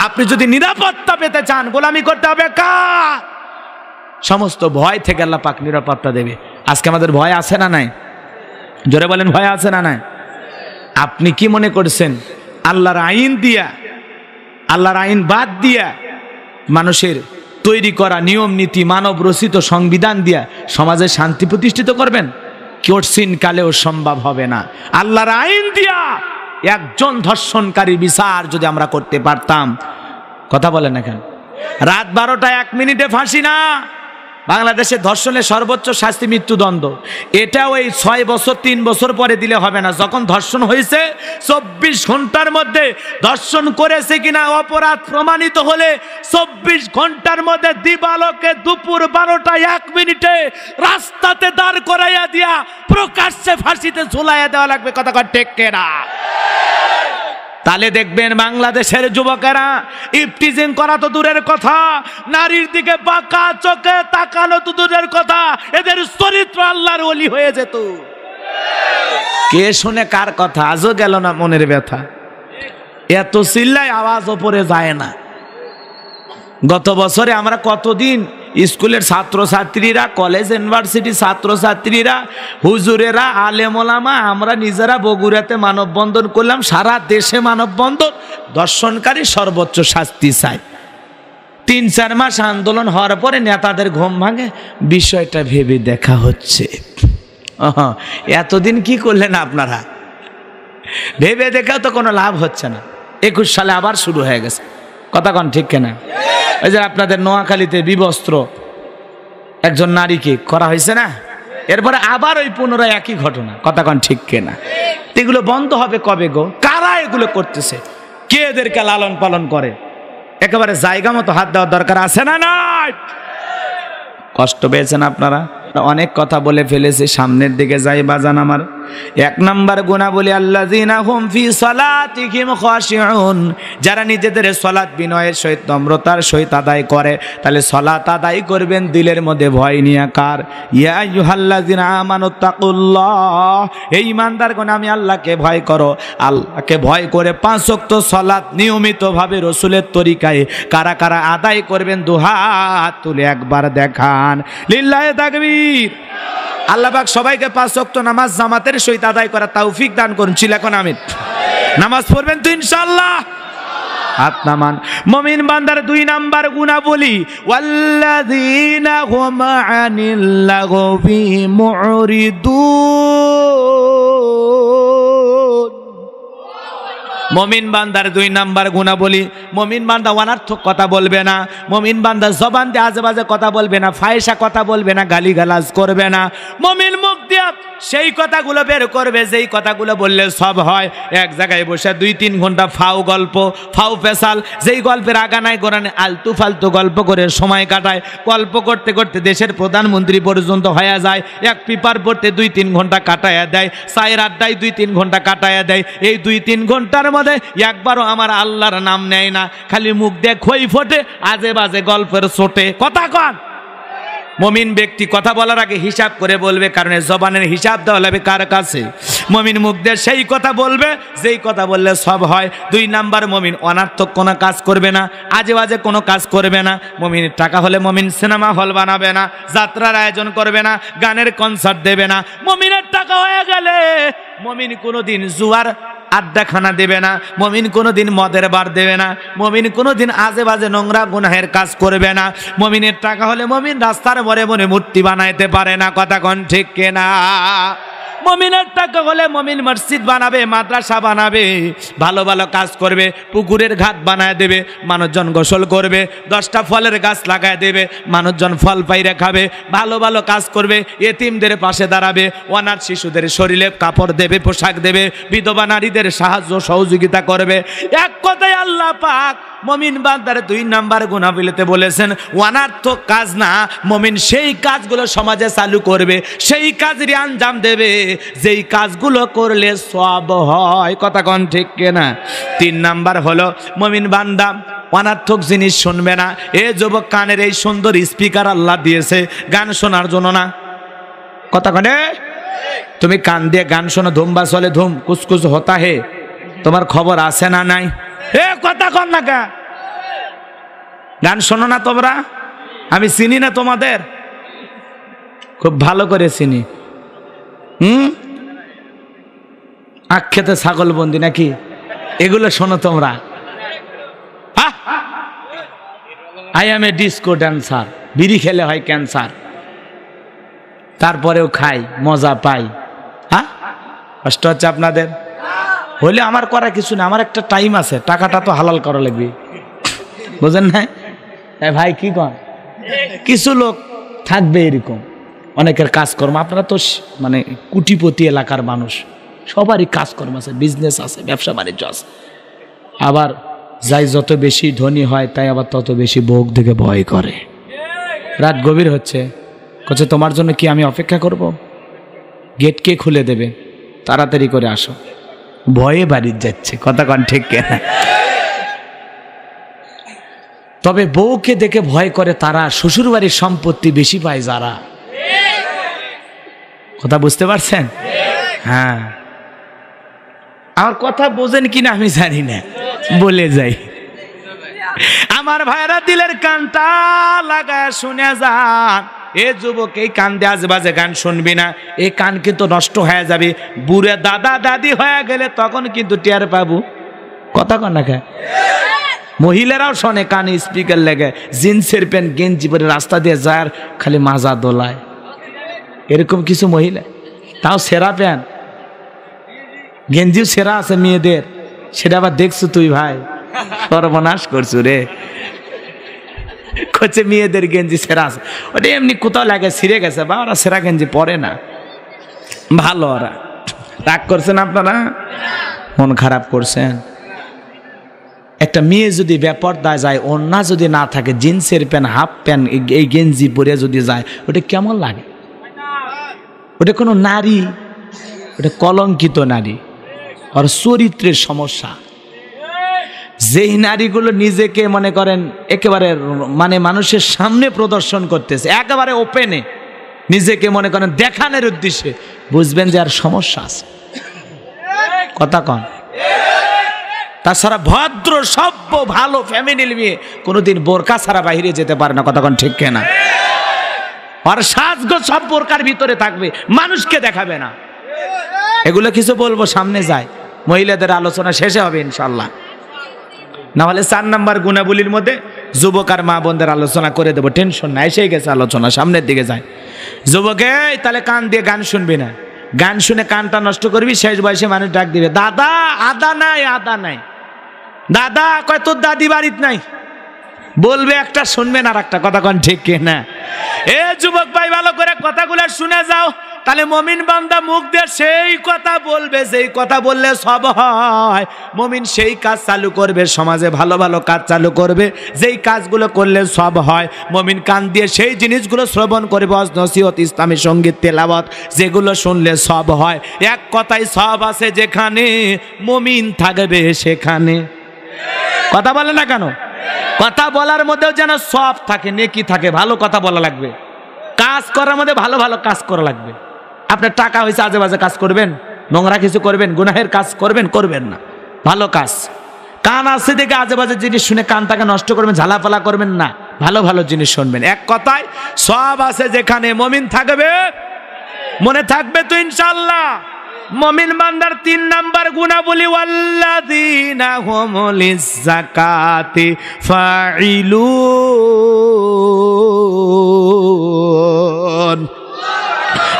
আপনি যদি নিরাপত্তা পেতে চান, গোলামি করতে হবে কার? সমস্ত ভয় থেকে আল্লাহ পাক নিরাপত্তা দেবে। আজকে আমাদের ভয় আছে না নাই? জোরে বলেন, ভয় আছে না নাই? আপনি কি মনে করছেন আল্লাহর আইন দিয়া, আল্লাহর আইন বাদ দিয়া, মানুষের তৈরি করা নিয়ম নীতি, মানব রচিত সংবিধান দিয়া সমাজে শান্তি প্রতিষ্ঠিত করবেন? কোশ্চিন কালেও সম্ভব হবে না। আল্লাহর আইন দিয়া একজন ধর্ষণকারী বিচার যদি আমরা করতে পারতাম, কথা বলেন না কেন? রাত 12টা 1 মিনিটে ফাঁসি না। বাংলাদেশে ধর্ষণের সর্বোচ্চ শাস্তি মৃত্যুদণ্ড। এটা ওই 6 বছর 3 বছর পরে দিলে হবে না। যখন ধর্ষণ হয়েছে 24 ঘন্টার মধ্যে ধর্ষণ করেছে কিনা অপরাধ প্রমাণিত হলে 24 ঘন্টার মধ্যে দিবালোকে দুপুর 12টা 1 মিনিটে রাস্তাতে দাঁড় করাইয়া দিয়া প্রকাশ্যে ফাঁসিতে ঝুলাইয়া দেওয়া লাগবে। কথা কয় ঠিক কিনা? তাহলে দেখবেন বাংলাদেশের যুবকেরা ইফটিজিং করা তো দূরের কথা, নারীর দিকে বাঁকা চোখে তাকানো তো দূরের কথা, এদের চরিত্র আল্লাহর ওলি হয়ে যেত। কে শুনে কার কথা? আজও গেল না মনের ব্যথা। এত চিল্লায় আওয়াজ ওপরে যায় না। গত বছরে আমরা কতদিন স্কুলের ছাত্রছাত্রীরা, কলেজ ইউনিভার্সিটি ছাত্রছাত্রীরা, হুজুরেরা, আলেম ওলামা, আমরা নিজেরা বগুড়াতে মানববন্ধন করলাম। সারা দেশে মানববন্ধন, ধর্ষণকারী সর্বোচ্চ শাস্তি চাই। 3-4 মাস আন্দোলন হওয়ার পরে নেতাদের ঘুম ভাঙে, বিষয়টা ভেবে দেখা হচ্ছে। এতদিন কি করলেন আপনারা? ভেবে দেখাও তো কোনো লাভ হচ্ছে না। 21 সালে আবার শুরু হয়ে গেছে। কথা কন ঠিক কিনা? ওই যে আপনাদের নোয়াখালীতে বিবস্ত্র একজন নারীকে করা হয়েছে না, এরপরে আবার ওই পুনরায় একই ঘটনা। কথা কন ঠিক কিনা? এগুলো বন্ধ হবে কবে গো? কারা এগুলো করতেছে? কে এদেরকে লালন পালন করে? একেবারে জায়গা মতো হাত দেওয়ার দরকার আছে না নাই? কষ্ট পেয়েছেন আপনারা? অনেক কথা বলে ফেলেছি, সামনের দিকে যাই বাজান আমার। 1 নাম্বার গুনাহ বলি আল্লাযীনা হুম ফি সালাতিহিম খাশিউন, যারা নিজেদের সালাত বিনয়ের সহিত নম্রতার সহিত আদায় করে। তাহলে সালাত আদায় করবেন দিলের মধ্যে ভয় নিয়ে। কার? ইয়া আইয়ুহাল্লাযীনা আমানুত্তাকুল্লাহ, এই ঈমানদারগণ আমি আল্লাহকে ভয় করো। আল্লাহকে ভয় করে 5 ওয়াক্ত সালাত নিয়মিতভাবে রাসূলের তরিকায় কারা কারা আদায় করবেন দুহাত তুলে একবার দেখান। লিল্লাহি তাকবীর। আল্লাহ পাক সবাইকে 5 ওয়াক্ত নামাজ জামাতের সহিত আদায় করার তৌফিক দান করুন। চিল্লাখন আমিন। নামাজ পড়বেন তো ইনশাআল্লাহ? হাত নামান। মুমিন বান্দার 2 নাম্বার গুনাহ বলি ওয়াল্লাযীনা হুম আনিল লাগবি মুরিদুন। মুমিন বান্দার 2 নাম্বার গুনাহ বলি, মুমিন বান্দা অনার্থক কথা বলবে না, মুমিন বান্দা জবান দিয়ে আজেবাজে কথা বলবে না, ফাহিশা কথা বলবে না, গালিগালাজ করবে না। মুমিন মুখ দিয়ে সেই কথাগুলো বের করবে যেই কথাগুলো বললে সব হয়। এক জায়গায় বসে 2-3 ঘন্টা ফাও গল্প, ফাও পেশাল, যেই গল্পের আগা নাই গোড়ানে আলতু ফালতু গল্প করে সময় কাটায়। গল্প করতে করতে দেশের প্রধানমন্ত্রী পর্যন্ত হয়ে যায়। এক পেপার পড়তে 2-3 ঘন্টা কাটাইয়া দেয়, চায়ের আড্ডায় 2-3 ঘন্টা কাটাইয়া দেয়। এই 2-3 ঘন্টার মধ্যে একবারও আমার আল্লাহর নাম নেয় না, খালি মুখ দিয়ে খই ফোটে, আজে বাজে গল্পের ছোটে কথা কন। মুমিন ব্যক্তি কথা বলার আগে হিসাব করে বলবে, কারণ জবানের হিসাব দেওয়া লাগবে কার কাছে? মুমিন মুখ দিয়ে সেই কথা বলবে যেই কথা বললে সব হয়। 2 নাম্বার, মুমিন অনার্থক কোনো কাজ করবে না, আজে বাজে কোনো কাজ করবে না। মুমিনের টাকা হলে মুমিন সিনেমা হল বানাবে না, যাত্রার আয়োজন করবে না, গানের কনসার্ট দেবে না। মুমিনের টাকা হয়ে গেলে মুমিন কোনোদিন জুয়ার আড্ডাখানা দেবে না, মুমিন কোনোদিন মদের বার দেবে না, মুমিন কোনোদিন আজে বাজে নোংরা গুনাহের কাজ করবে না। মুমিনের টাকা হলে মুমিন রাস্তার মোড়ে মোড়ে মূর্তি বানাইতে পারে না, কথা কোন ঠিক কিনা? মুমিনের টাকা হলে মুমিন মসজিদ বানাবে, মাদ্রাসা বানাবে, ভালো ভালো কাজ করবে, পুকুরের ঘাট বানায় দেবে, মানুষজন গোসল করবে, 10টা ফলের গাছ লাগায় দেবে, মানুষজন ফল পাইরে খাবে, ভালো ভালো কাজ করবে, এতিমদের পাশে দাঁড়াবে, অনাথ শিশুদের শরীরে কাপড় দেবে, পোশাক দেবে, বিধবা নারীদের সাহায্য সহযোগিতা করবে। এক কথায় আল্লাহ পাক মুমিন বান্দার 2 নাম্বার গুনাহ বলেছেন অনার্থক কাজ না, মুমিন সেই কাজগুলো সমাজে চালু করবে, সেই কাজেরই আঞ্জাম দেবে যেই কাজগুলো করলে সব হয়, কথা কোন ঠিক কিনা? 3 নাম্বার হলো মুমিন বান্দা অনার্থক জিনিস শুনবে না। এ যুবক, কানের এই সুন্দর স্পিকার আল্লাহ দিয়েছে গান শোনার জন্য না, কথা কনে? তুমি কান দিয়ে গান শোনো, ধুমবা চলে ধুম, কুচকুচ হতা হে, তোমার খবর আছে না নাই? এ কথা কন না কা? গান শোনো না তোমরা? আমি চিনি না তোমাদের, খুব ভালো করে চিনি। আখ্যাতে ছাগল বন্দি নাকি এগুলো শোনো তোমরা? I M A disco dancer, বিড়ি খেলে হয় ক্যান্সার, তারপরেও খাই, মজা পাই। হ্যাঁ, কষ্ট হচ্ছে আপনাদের? হলে আমার করা কিছু না, আমার একটা টাইম আছে, টাকাটা তো হালাল করা লাগবে, বুঝেন না ভাই? কি কন? কিছু লোক থাকবে এরকম, অনেকের কাজকর্ম, আপনারা তো মানে কোটিপতি এলাকার মানুষ, সবারই কাজকর্ম আছে, বিজনেস আছে, ব্যবসা বাণিজ্য আছে। আবার যাই যত বেশি ধনী হয় তাই আবার তত বেশি ভোগ থেকে ভয় করে। রাত গভীর হচ্ছে, বলছে তোমার জন্য কি আমি অপেক্ষা করব? গেট কে খুলে দেবে? তাড়াতাড়ি করে আসো। ভয়ে বাড়ি যাচ্ছে, কথা কন ঠিক কিনা? তবে বউকে দেখে ভয় করে তারা শ্বশুর বাড়ির সম্পত্তি বেশি পায় যারা, কথা বুঝতে পারছেন? হ্যাঁ, আমার কথা বোঝেন কিনা আমি জানি না, বলে যাই। আমার ভাইরা দিলের কানটা লাগায় শুনে যান। এ যুবক, এই কান দিয়ে আজেবাজে গান শুনবি না, এই কান কিন্তু নষ্ট হয়ে যাবে। বুড়ে দাদা দাদি হয়ে গেলে তখন কিন্তু টের পাবো, কথা কন না কে? মহিলারাও শোনে কানে স্পিকার লেগে, জিন্সের প্যান্ট গেঞ্জি পরে রাস্তা দিয়ে যায় আর খালি মাজা দোলায়, এরকম কিছু মহিলা, তাও সেরা প্যান্ট গেঞ্জিও সেরা আছে মেয়েদের, সেটা আবার দেখছো তুই ভাই? সর্বনাশ করছো রে, করছে মেয়েদের গেঞ্জি সেরা আছে, ওটা এমনি কোথাও লাগে ছিঁড়ে গেছে, বা ওরা সেরা গেঞ্জি পরে না, ভালো ওরা। রাগ করছেন আপনারা? মন খারাপ করছেন? একটা মেয়ে যদি বেপরদায় যায়, ওড়না যদি না থাকে, জিন্সের প্যান্ট হাফ প্যান্ট এই গেঞ্জি পরে যদি যায়, ওটা কেমন লাগে? ওটা কোনো নারী, ওটা কলঙ্কিত নারী, আর চরিত্রের সমস্যা। যেই নারীগুলো নিজেকে মনে করেন একেবারে মানে মানুষের সামনে প্রদর্শন করতেছে, একেবারে ওপেনে নিজেকে মনে করেন দেখানোর উদ্দেশ্যে, বুঝবেন যে আর সমস্যা আছে। কথা কন। তাছাড়া ভদ্র সভ্য ভালো ফ্যামিলির মেয়ে কোনোদিন বোরকা ছাড়া বাইরে যেতে পারে না। কথা কন ঠিক কিনা? আর সাজগোজ সব বোরকার ভিতরে থাকবে, মানুষকে দেখাবে না। এগুলো কিছু বলবো সামনে যায়, মহিলাদের আলোচনা শেষে হবে ইনশাল্লাহ। না হলে 4 নাম্বার গুণাবলীর মধ্যে যুবক আর মা বোনদের আলোচনা করে দেবো, টেনশন নাই, এসেই গেছে আলোচনা, সামনের দিকে যায়। যুবকে তাহলে কান দিয়ে গান শুনবি না, গান শুনে কানটা নষ্ট করবি, শেষ বয়সে মানুষ ডাক দিবে, দাদা আদা নাই, আদা নাই, দাদা কয় তোর দাদি বাড়িত নাই, বলবে একটা শুনবেন আর একটা। কথা কন ঠিক কিনা? এ যুবক ভাই ভালো করে কথাগুলো শুনে যাও, তাহলে মুমিন বান্দা মুখ দিয়ে সেই কথা বলবে যেই কথা বললে সব হয়। মুমিন সেই কাজ চালু করবে, সমাজে ভালো ভালো কাজ চালু করবে, যেই কাজগুলো করলে সব হয়। মুমিন কান দিয়ে সেই জিনিসগুলো শ্রবণ করবে, ওয়াজ নসিহত ইসলামী সঙ্গীত তেলাওয়াত, যেগুলো শুনলে সব হয়। এক কথায় সব আছে যেখানে, মুমিন থাকবে সেখানে। কথা বলে না কেন? কথা বলার মধ্যেও যেন সব থাকে, নেকি থাকে, ভালো কথা বলা লাগবে। কাজ করার মধ্যে ভালো ভালো কাজ করা লাগবে। আপনার টাকা হয়েছে আজে বাজে কাজ করবেন, নোংরা কিছু করবেন, গুনাহের কাজ করবেন, করবেন না। ভালো কাজ, কান আছে দেখে আজে বাজে জিনিস শুনে কানটাকে নষ্ট করবেন, ঝালাপালা করবেন না, ভালো ভালো জিনিস শুনবেন। এক কথায় সব আছে যেখানে, মুমিন থাকবে। মনে থাকবে তো ইনশাআল্লাহ? মুমিন বান্দার 3 নাম্বার গুণাবলী, ওয়াল্লাযীনা হুম লিয-যাকাতি ফাঈলুন।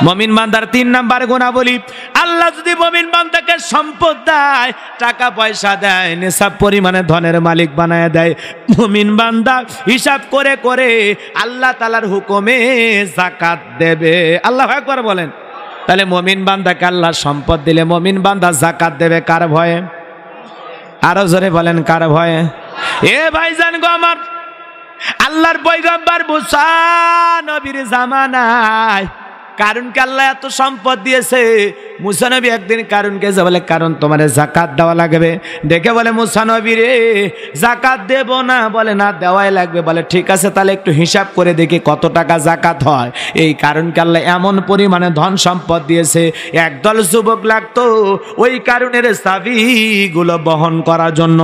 মুমিন বান্দার 3 নাম্বার গুণাবলী, আল্লাহ যদি মুমিন বান্দাকে সম্পদ দেয়, টাকা পয়সা দেয়, নিসাব পরিমাণে ধনের মালিক বানায় দেয়, মুমিন বান্দা হিসাব করে করে আল্লাহ তাআলার হুকুমে যাকাত দেবে। আল্লাহু আকবার বলেন। তাহলে মুমিন বান্দাকে আল্লাহ সম্পদ দিলে মুমিন বান্দা যাকাত দেবে কার ভয়ে? আরো জোরে বলেন, কার ভয়ে? এ ভাইজান গো আমার, আল্লাহর পয়গম্বর মুসা নবীর জামানায় কারুনকে আল্লাহ এত সম্পদ দিয়েছে, মুসা নবী একদিন কারুনকে যে বলে, কারণ তোমার যাকাত দেওয়া লাগবে। দেখে বলে, মুসা নবী রে যাকাত দেব না। বলে, না দেওয়াই লাগবে। বলে, ঠিক আছে তাহলে একটু হিসাব করে দেখি কত টাকা যাকাত হয়। এই কারুনকে আল্লাহ এমন পরিমাণে ধন সম্পদ দিয়েছে, একদল যুবক লাগতো ওই কারুনের চাবিগুলো বহন করার জন্য।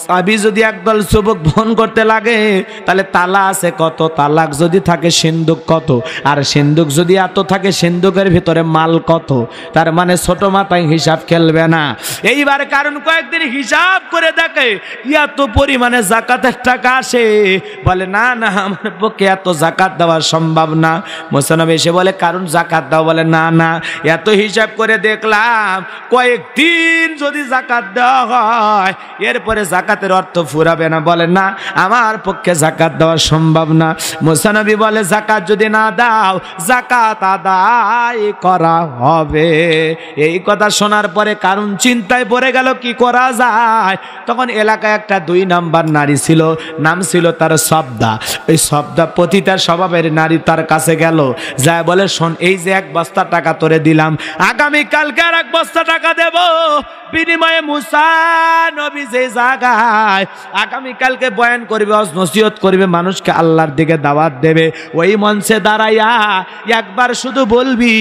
চাবি যদি একদল যুবক বহন করতে লাগে, তাহলে তালা আছে কত, তালাক যদি থাকে সিন্দুক কত, আর সিন্দুক যদি এত থাকে সিন্দুকের ভিতরে মাল কত। তার মানে ছোট মাথায় হিসাব খেলবে না। এইবার কারণ কয়েকদিন হিসাব করে দেখে এত পরিমাণে যাকাতের টাকা আসে। বলে, না না আমার পক্ষে এত যাকাত দেওয়া সম্ভব না। মুসা নবী এসে বলে, কারণ যাকাত দাও। বলে, না না এত হিসাব করে দেখলাম কয়েকদিন যদি যাকাত দেওয়া হয় এরপরে যাকাতের অর্থ ফুরাবে না। বলে, না আমার পক্ষে যাকাত দেওয়া সম্ভব না। মুসা নবী বলে, যাকাত যদি না দাও যাকাত আদায় করা হবে। এই কথা শোনার পরে কারণ চিন্তায় পড়ে গেল কি করা যায়। তখন এলাকায় একটা 2 নাম্বার নারী ছিল, নাম ছিল তার সবদা। ওই সবদা পতিতার স্বভাবের নারী তার কাছে গেল, যায় বলে, শোন এই যে 1 বস্তা টাকা তোরে দিলাম, আগামীকালকে আর 1 বস্তা টাকা দেব, বিনিময়ে মুসা নবী যে জায়গায় আগামীকালকে বয়ান করবে, ওয়াজ নসিহত করবে, মানুষকে আল্লাহর দিকে দাওয়াত দেবে, ওই মঞ্চে দাঁড়াইয়া একবার শুধু বলবি,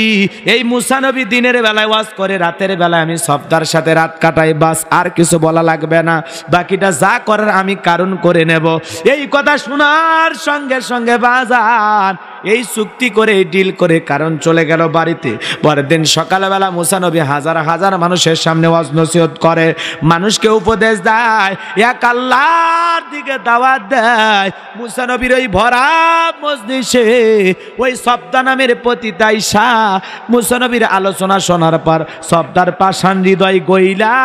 এই মুসা নবী দিনের বেলায় ওয়াজ করে, রাতের বেলায় আমি সবদার সাথে রাত কাটাই, বাস আর কিছু বলা লাগবে না, বাকিটা যা করার আমি কারণ করে নেব। এই কথা শোনার সঙ্গে সঙ্গে বাজার এই চুক্তি করে ডিল করে কারণ চলে গেল বাড়িতে। পরের দিন সকালবেলা মুসা নবী হাজার হাজার মানুষের সামনে ওয়াজ নসিহত করে, মানুষকে উপদেশ দেয়, এক আল্লাহর দিকে দাওয়াত দেয়। মুসা নবীর ওই ভরা মজলিসে ওই সবদা নামের পতিতা আইসা মুসা নবীর আলোচনা শোনার পর সবদার পাষাণ হৃদয় গইলা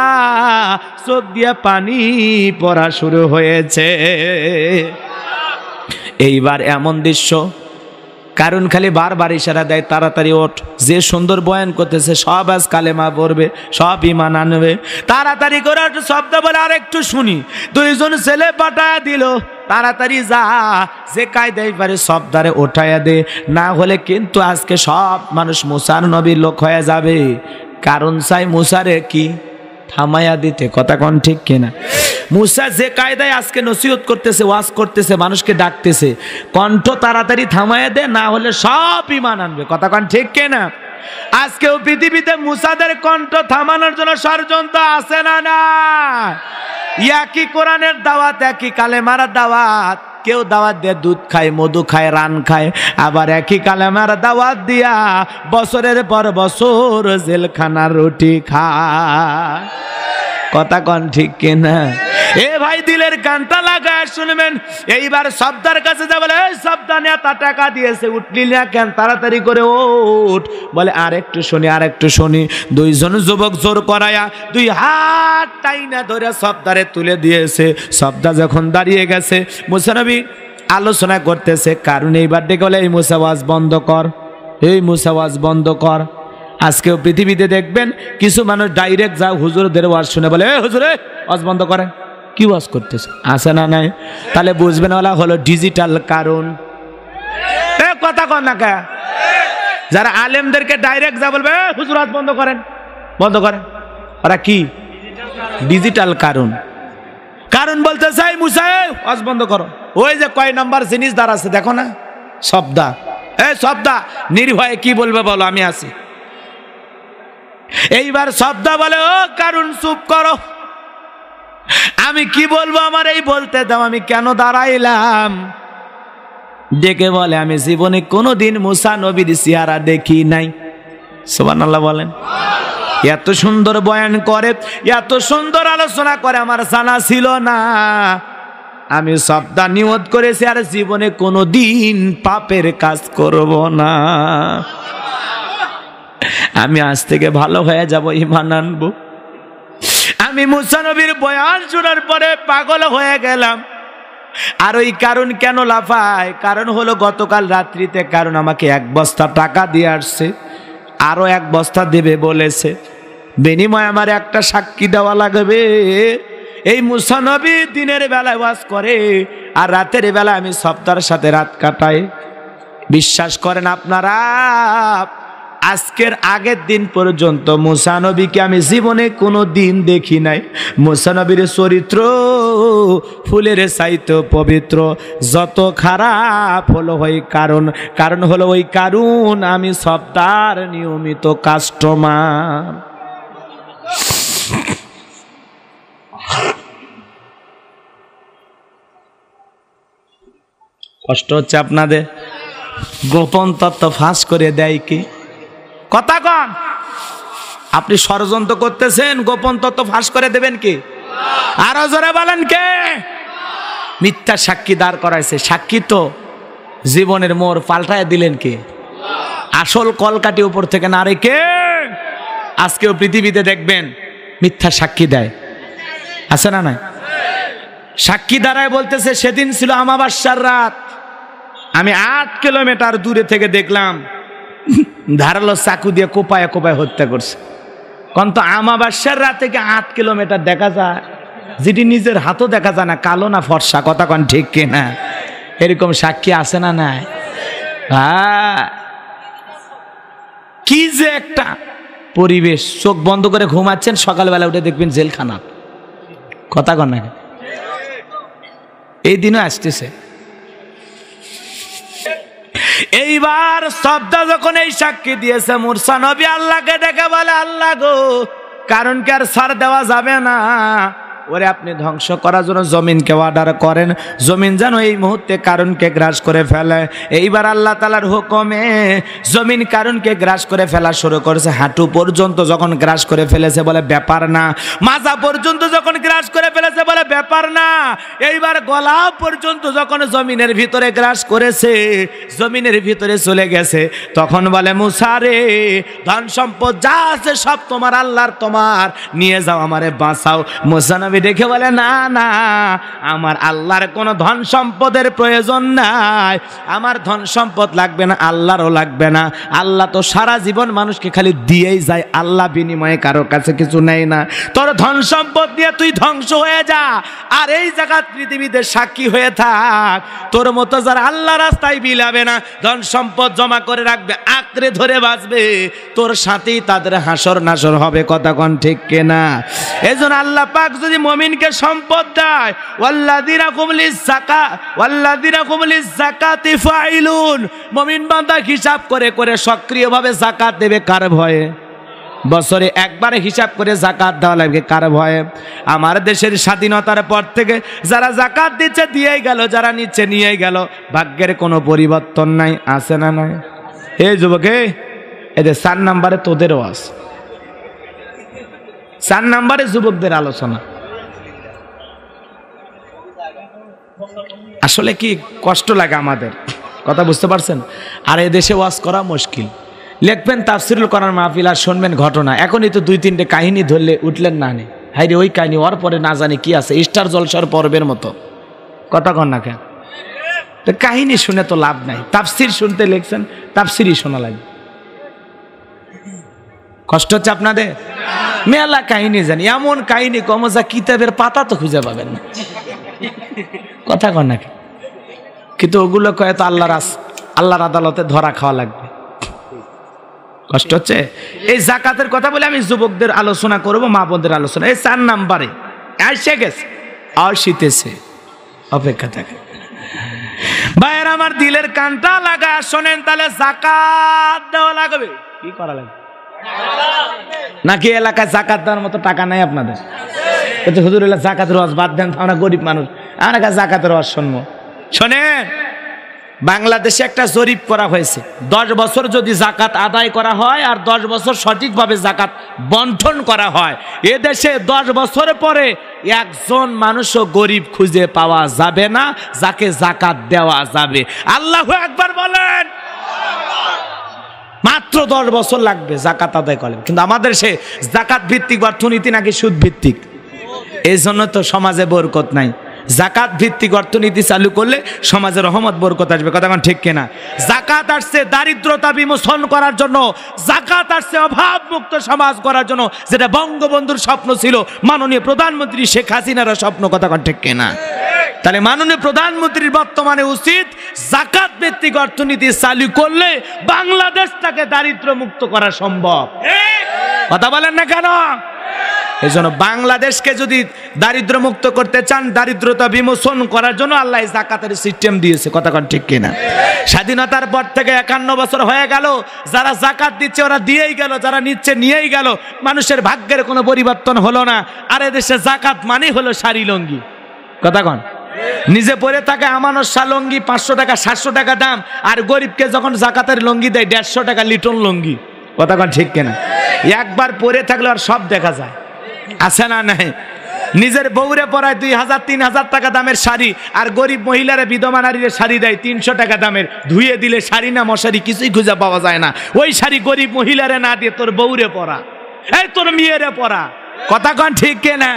চোখ দিয়ে পানি পড়া শুরু হয়েছে। এইবার এমন দৃশ্য কারণ খালি বারবার ইশারা দেয় তাড়াতাড়ি ওঠ, যে সুন্দর বয়ান করতেছে সব আজ কালেমা পড়বে, সব ঈমান আনবে, তাড়াতাড়ি করে একটু শব্দ বলে আর একটু শুনি। দুইজন ছেলে পাঠায় দিল, তাড়াতাড়ি যা, যে কায়দায় পারে সব দ্বারে ওঠাইয়া দে, না হলে কিন্তু আজকে সব মানুষ মুসার নবীর লোক হয়ে যাবে। কারণ চাই মুসারে কি থামাইয়া দিতে, কথা কোন ঠিক কিনা? মুসা যে কায়দায় আজকে নসিহত করতেছে, ওয়াজ করতেছে, মানুষকে ডাকতেছে, কণ্ঠ তাড়াতাড়ি থামাইয়া দে, না হলে সব ঈমান আনবে, কথা কোন ঠিক কিনা? আজকেও পৃথিবীতে মুসাদের কণ্ঠ থামানোর জন্য ষড়যন্ত্র আছে না না? একই কোরআনের দাওয়াত, একই কালেমার দাওয়াত, কেউ দাওয়াত দিয়ে দুধ খায়, মধু খায়, রান খায়, আবার একই কালেমার দাওয়াত দিয়া বছরের পর বছর জেলখানার রুটি খায়, কথা কন ঠিক কিনা? এ ভাই দিলের কানটা লাগায় শুনবেন। এইবার সবদার কাছে যা বলে, এই সবদা নেতা টাকা দিয়েছে, উঠলি না কেন, তাড়াতাড়ি করে ওঠ। বলে আর একটু শুনি, আর একটু শুনি। দুইজন যুবক জোর করায়া দুই হাত টাইনা ধরে সবদারে তুলে দিয়েছে। সবদা যখন দাঁড়িয়ে গেছে, মুসা নবী আলোচনা করতেছে, কারণ এইবার ডেকে বলে, এই মুসা ওয়াজ বন্ধ কর, এই মুসা ওয়াজ বন্ধ কর। আজকেও পৃথিবীতে দেখবেন কিছু মানুষ ডাইরেক্ট যা হুজুরদের ওয়াজ শুনে বলে, এ হুজুরে ওয়াজ বন্ধ করেন, কি ওয়াজ করতেছে, আছে না নাই? তাহলে বুঝবেন ওলা হলো ডিজিটাল কারণ। এ কথা কন না কে? যারা আলেমদেরকে ডাইরেক্ট যা বলবে, হুজুর ওয়াজ বন্ধ করেন, বন্ধ করেন, ওরা কি ডিজিটাল কারণ। কারণ বলতে চাই মুসা ওয়াজ বন্ধ করো। ওই যে কয় নাম্বার জিনিস দ্বার আছে দেখো না, শব্দা, এ শব্দা নির্ভয়ে কি বলবে বলো, আমি আছি। এইবার শব্দা বলে, ও কারণ চুপ করো, আমি কি বলবো আমার এই বলতে দাও, আমি কেন দাঁড়াইলাম। ডেকে বলে, আমি জীবনে কোনোদিন মুসা নবীর চেহারা দেখি নাই। সুবহানাল্লাহ বলেন। এত সুন্দর বয়ান করে, এত সুন্দর আলোচনা করে, আমার জানা ছিল না। আমি শব্দা নিয়ত করেছি আর জীবনে কোনোদিন পাপের কাজ করব না, আমি আজ থেকে ভালো হয়ে যাব, ঈমান আনবো। আমি মুসা নবীর বয়ান শোনার পরে পাগল হয়ে গেলাম। আর ওই কারণ কেন লাফায়, কারণ হলো গতকাল রাত্রিতে কারণ আমাকে 1 বস্তা টাকা দিয়ে আসছে, আরো 1 বস্তা দেবে বলেছে, বিনিময়ে আমার একটা সাক্ষী দেওয়া লাগবে। এই মুসা নবী দিনের বেলায় ওয়াজ করে আর রাতের বেলা আমি সপ্তাহের সাথে রাত কাটাই। বিশ্বাস করেন আপনারা, আজকের আগের দিন পর্যন্ত মুসা নবীকে আমি জীবনে কোনো দিন দেখি নাই। মুসা নবীর চরিত্র ফুলের চাইতে পবিত্র, যত খারাপ হলো ওই কারণ হলো ওই কারণ আমি সপ্তাহের নিয়মিত কাস্টমার। কষ্ট হচ্ছে আপনাদের? গোপন তত্ত্ব ফাঁস করে দেয় কি? কথা কন, আপনি ষড়যন্ত্র করতেছেন, গোপন তত্ত্ব ফাঁস করে দেবেন কি? আরো জোরে বলেন কে? মিথ্যা সাক্ষী দাঁড় করাইছে, সাক্ষী তো জীবনের মোড় পাল্টায় দিলেন কে? আসল কলকাঠি উপর থেকে না রেখে আজকেও পৃথিবীতে দেখবেন মিথ্যা সাক্ষী দেয়, আছে না নাই? সাক্ষী দাঁড়ায় বলতেছে, সেদিন ছিল আমাবস্যার রাত, আমি 8 কিলোমিটার দূরে থেকে দেখলাম ধারালো চাকু দিয়ে কোপায় কোপায় হত্যা করছে। কারণ তো আমাবস্যার রাত থেকে 8 কিলোমিটার দেখা যায়, যেটি নিজের হাতও দেখা যায় না, কালো না ফর্সা, কথা কন ঠিক কিনা? এরকম সাক্ষী আছে না নাই? কি যে একটা পরিবেশ, চোখ বন্ধ করে ঘুমাচ্ছেন, সকালবেলা উঠে দেখবেন জেলখানা, কথা কন না? এই দিনও আসতেছে। এইবার শব্দ যখন এই সাক্ষী দিয়েছে, মুসা নবী আল্লাহকে ডেকে বলে, আল্লাহ গো, কারণ কি আর ছাড় দেওয়া যাবে না? ওরে আপনি ধ্বংস করার জন্য জমিনকে অর্ডার করেন, জমিন যেন এই মুহূর্তে কারণকে গ্রাস করে ফেলে। এইবার আল্লাহ তাআলার হুকুমে জমিন কারণকে গ্রাস করে ফেলা শুরু করেছে। হাঁটু পর্যন্ত যখন গ্রাস করে ফেলেছে বলে ব্যাপার না, মাজা পর্যন্ত যখন গ্রাস করে ফেলেছে বলে ব্যাপার না, এইবার গলা পর্যন্ত যখন জমিনের ভিতরে গ্রাস করেছে, জমিনের ভিতরে চলে গেছে, তখন বলে মুসা রে, ধন সম্পদ যা আছে সব তোমার, আল্লাহর, তোমার নিয়ে যাও, আমারে বাঁচাও। মুসা নবী নবী দেখে বলে, না না, আমার আল্লাহর কোনো ধন সম্পদের প্রয়োজন নাই, আমার ধন সম্পদ লাগবে না, আল্লাহরও লাগবে না। আল্লাহ তো সারা জীবন মানুষকে খালি দিয়েই যায়, আল্লাহ বিনিময়ে কারো কাছে কিছু নেয় না। তোর ধন সম্পদ নিয়ে তুই ধ্বংস হয়ে যা, আর এই জায়গাত পৃথিবীতে সাক্ষী হয়ে থাক। তোর মতো যারা আল্লাহ রাস্তায় বিলাবে না, ধন সম্পদ জমা করে রাখবে, আঁকড়ে ধরে বাঁচবে, তোর সাথেই তাদের হাসর নাসর হবে। কথা কোন ঠিক কিনা? এজন্য আল্লাহ পাক যদি মুমিনকে সম্পদ দেয়, ওয়াল্লাযিনা হুম লিয-যাকাতি ফাইলুন, মুমিন বান্দা হিসাব করে করে সক্রিয়ভাবে যাকাত দেবে কার ভয়ে? বছরে একবারে হিসাব করে যাকাত দেওয়া লাগবে কার ভয়ে? আমার দেশের স্বাধীনতার পর থেকে যারা যাকাত দিচ্ছে দিয়েই গেল, যারা নিচ্ছে নিয়েই গেল, ভাগ্যের কোনো পরিবর্তন নাই। আছে না নাই? এই যুবকে, এদের 4 নম্বরে তোদেরও আছে, 4 নম্বরে যুবকদের আলোচনা। আসলে কি কষ্ট লাগে আমাদের, কথা বুঝতে পারছেন? আর এই দেশে ওয়াজ করা মুশকিল। লিখবেন তাফসিরুল কোরআন মাহফিল আর শুনবেন ঘটনা। এখনই তো 2-3টে কাহিনী ধরলে উঠলেন না নে, হাই রে ওই কাহিনী, ওর পরে না জানি কি আছে, স্টার জলসার পর্বের মতো। কথা কন না কেন? কাহিনী শুনে তো লাভ নাই, তাফসির শুনতে লিখছেন, তাফসিরই শোনা লাগবে। কষ্ট হচ্ছে আপনাদের? মেলা কাহিনী জানি, এমন কাহিনী কমজা কিতাবের পাতা তো খুঁজে পাবেন না। কথা কন না, কিন্তু ওগুলো কয়ে তো আল্লাহর আদালতে ধরা খাওয়া লাগবে। কষ্ট হচ্ছে। এই যাকাতের কথা বলে আমি যুবকদের আলোচনা করব, মা বোনদের আলোচনা। এই 4 নম্বরে এসে গেছে, আসিতেছে, অপেক্ষা থাকে। ভাইয়ের আমার, দিলের কানটা লাগা শোনেন, তাহলে যাকাত দেওয়া লাগবে। কি করা লাগবে? নাকি এলাকায় যাকাত দেওয়ার মতো টাকা নাই আপনাদের? হুজুর যাকাতের ওয়াজ বাদ দেন, আমরা গরিব মানুষ, আমরা যাকাতের ওয়াজ শুনবো। শোনেন, বাংলাদেশে একটা জরিপ করা হয়েছে, 10 বছর যদি যাকাত আদায় করা হয় আর 10 বছর সঠিকভাবে যাকাত বন্টন করা হয়, এদেশে 10 বছর পরে একজন মানুষও গরিব খুঁজে পাওয়া যাবে না যাকে যাকাত দেওয়া যাবে। আল্লাহু আকবার বলেন। মাত্র 10 বছর লাগবে যাকাত আদায় করলে। কিন্তু আমাদের সে যাকাত ভিত্তিক অর্থনীতি নাকি সুদ ভিত্তিক, এই জন্য তো সমাজে বরকত নাই। যাকাত ভিত্তিক অর্থনীতি চালু করলে সমাজে রহমত বরকত আসবে। কথা কোন ঠিক কিনা? যাকাত আসছে দারিদ্রতা বিমোচন করার জন্য, যাকাত আসছে অভাব মুক্ত সমাজ করার জন্য, যেটা বঙ্গবন্ধুর স্বপ্ন ছিল, মাননীয় প্রধানমন্ত্রী শেখ হাসিনার স্বপ্ন। কথা কোন ঠিক কিনা? তাহলে মাননীয় প্রধানমন্ত্রীর বর্তমানে উচিত যাকাত ভিত্তিক অর্থনীতি চালু করলে বাংলাদেশটাকে দারিদ্র মুক্ত করা সম্ভব। কথা বলেন না কেন? এই জন্য বাংলাদেশকে যদি দারিদ্র মুক্ত করতে চান, দারিদ্রতা বিমোচন করার জন্য আল্লাহ যাকাতের সিস্টেম দিয়েছে। কথা কোন ঠিক কিনা? স্বাধীনতার পর থেকে 51 বছর হয়ে গেল, যারা যাকাত দিচ্ছে ওরা দিয়েই গেল, যারা নিচ্ছে নিয়েই গেল, মানুষের ভাগ্যের কোনো পরিবর্তন হলো না। আর এদেশে যাকাত মানে হলো শাড়ি লঙ্গি। কথা কোন? নিজে পরে থাকে আমানত শাহ লঙ্গি 500 টাকা 700 টাকা দাম, আর গরিবকে যখন যাকাতের লঙ্গি দেয় 150 টাকা লিটন লঙ্গি। কথা কোন ঠিক কিনা? একবার পরে থাকলে আর সব দেখা যায়। আছে না নাই? নিজের বউরে পরায় 2000-3000 টাকা দামের শাড়ি, আর গরিব মহিলারা বিধবা নারীর শাড়ি দেয় 300 টাকা দামের। ধুয়ে দিলে শাড়ি না মশারি কিছুই খুঁজে পাওয়া যায় না। ওই শাড়ি গরিব মহিলারে না দিয়ে তোর বউরে পরা, এই তোর মেয়েরে পরা। কথা কোন ঠিক কিনা?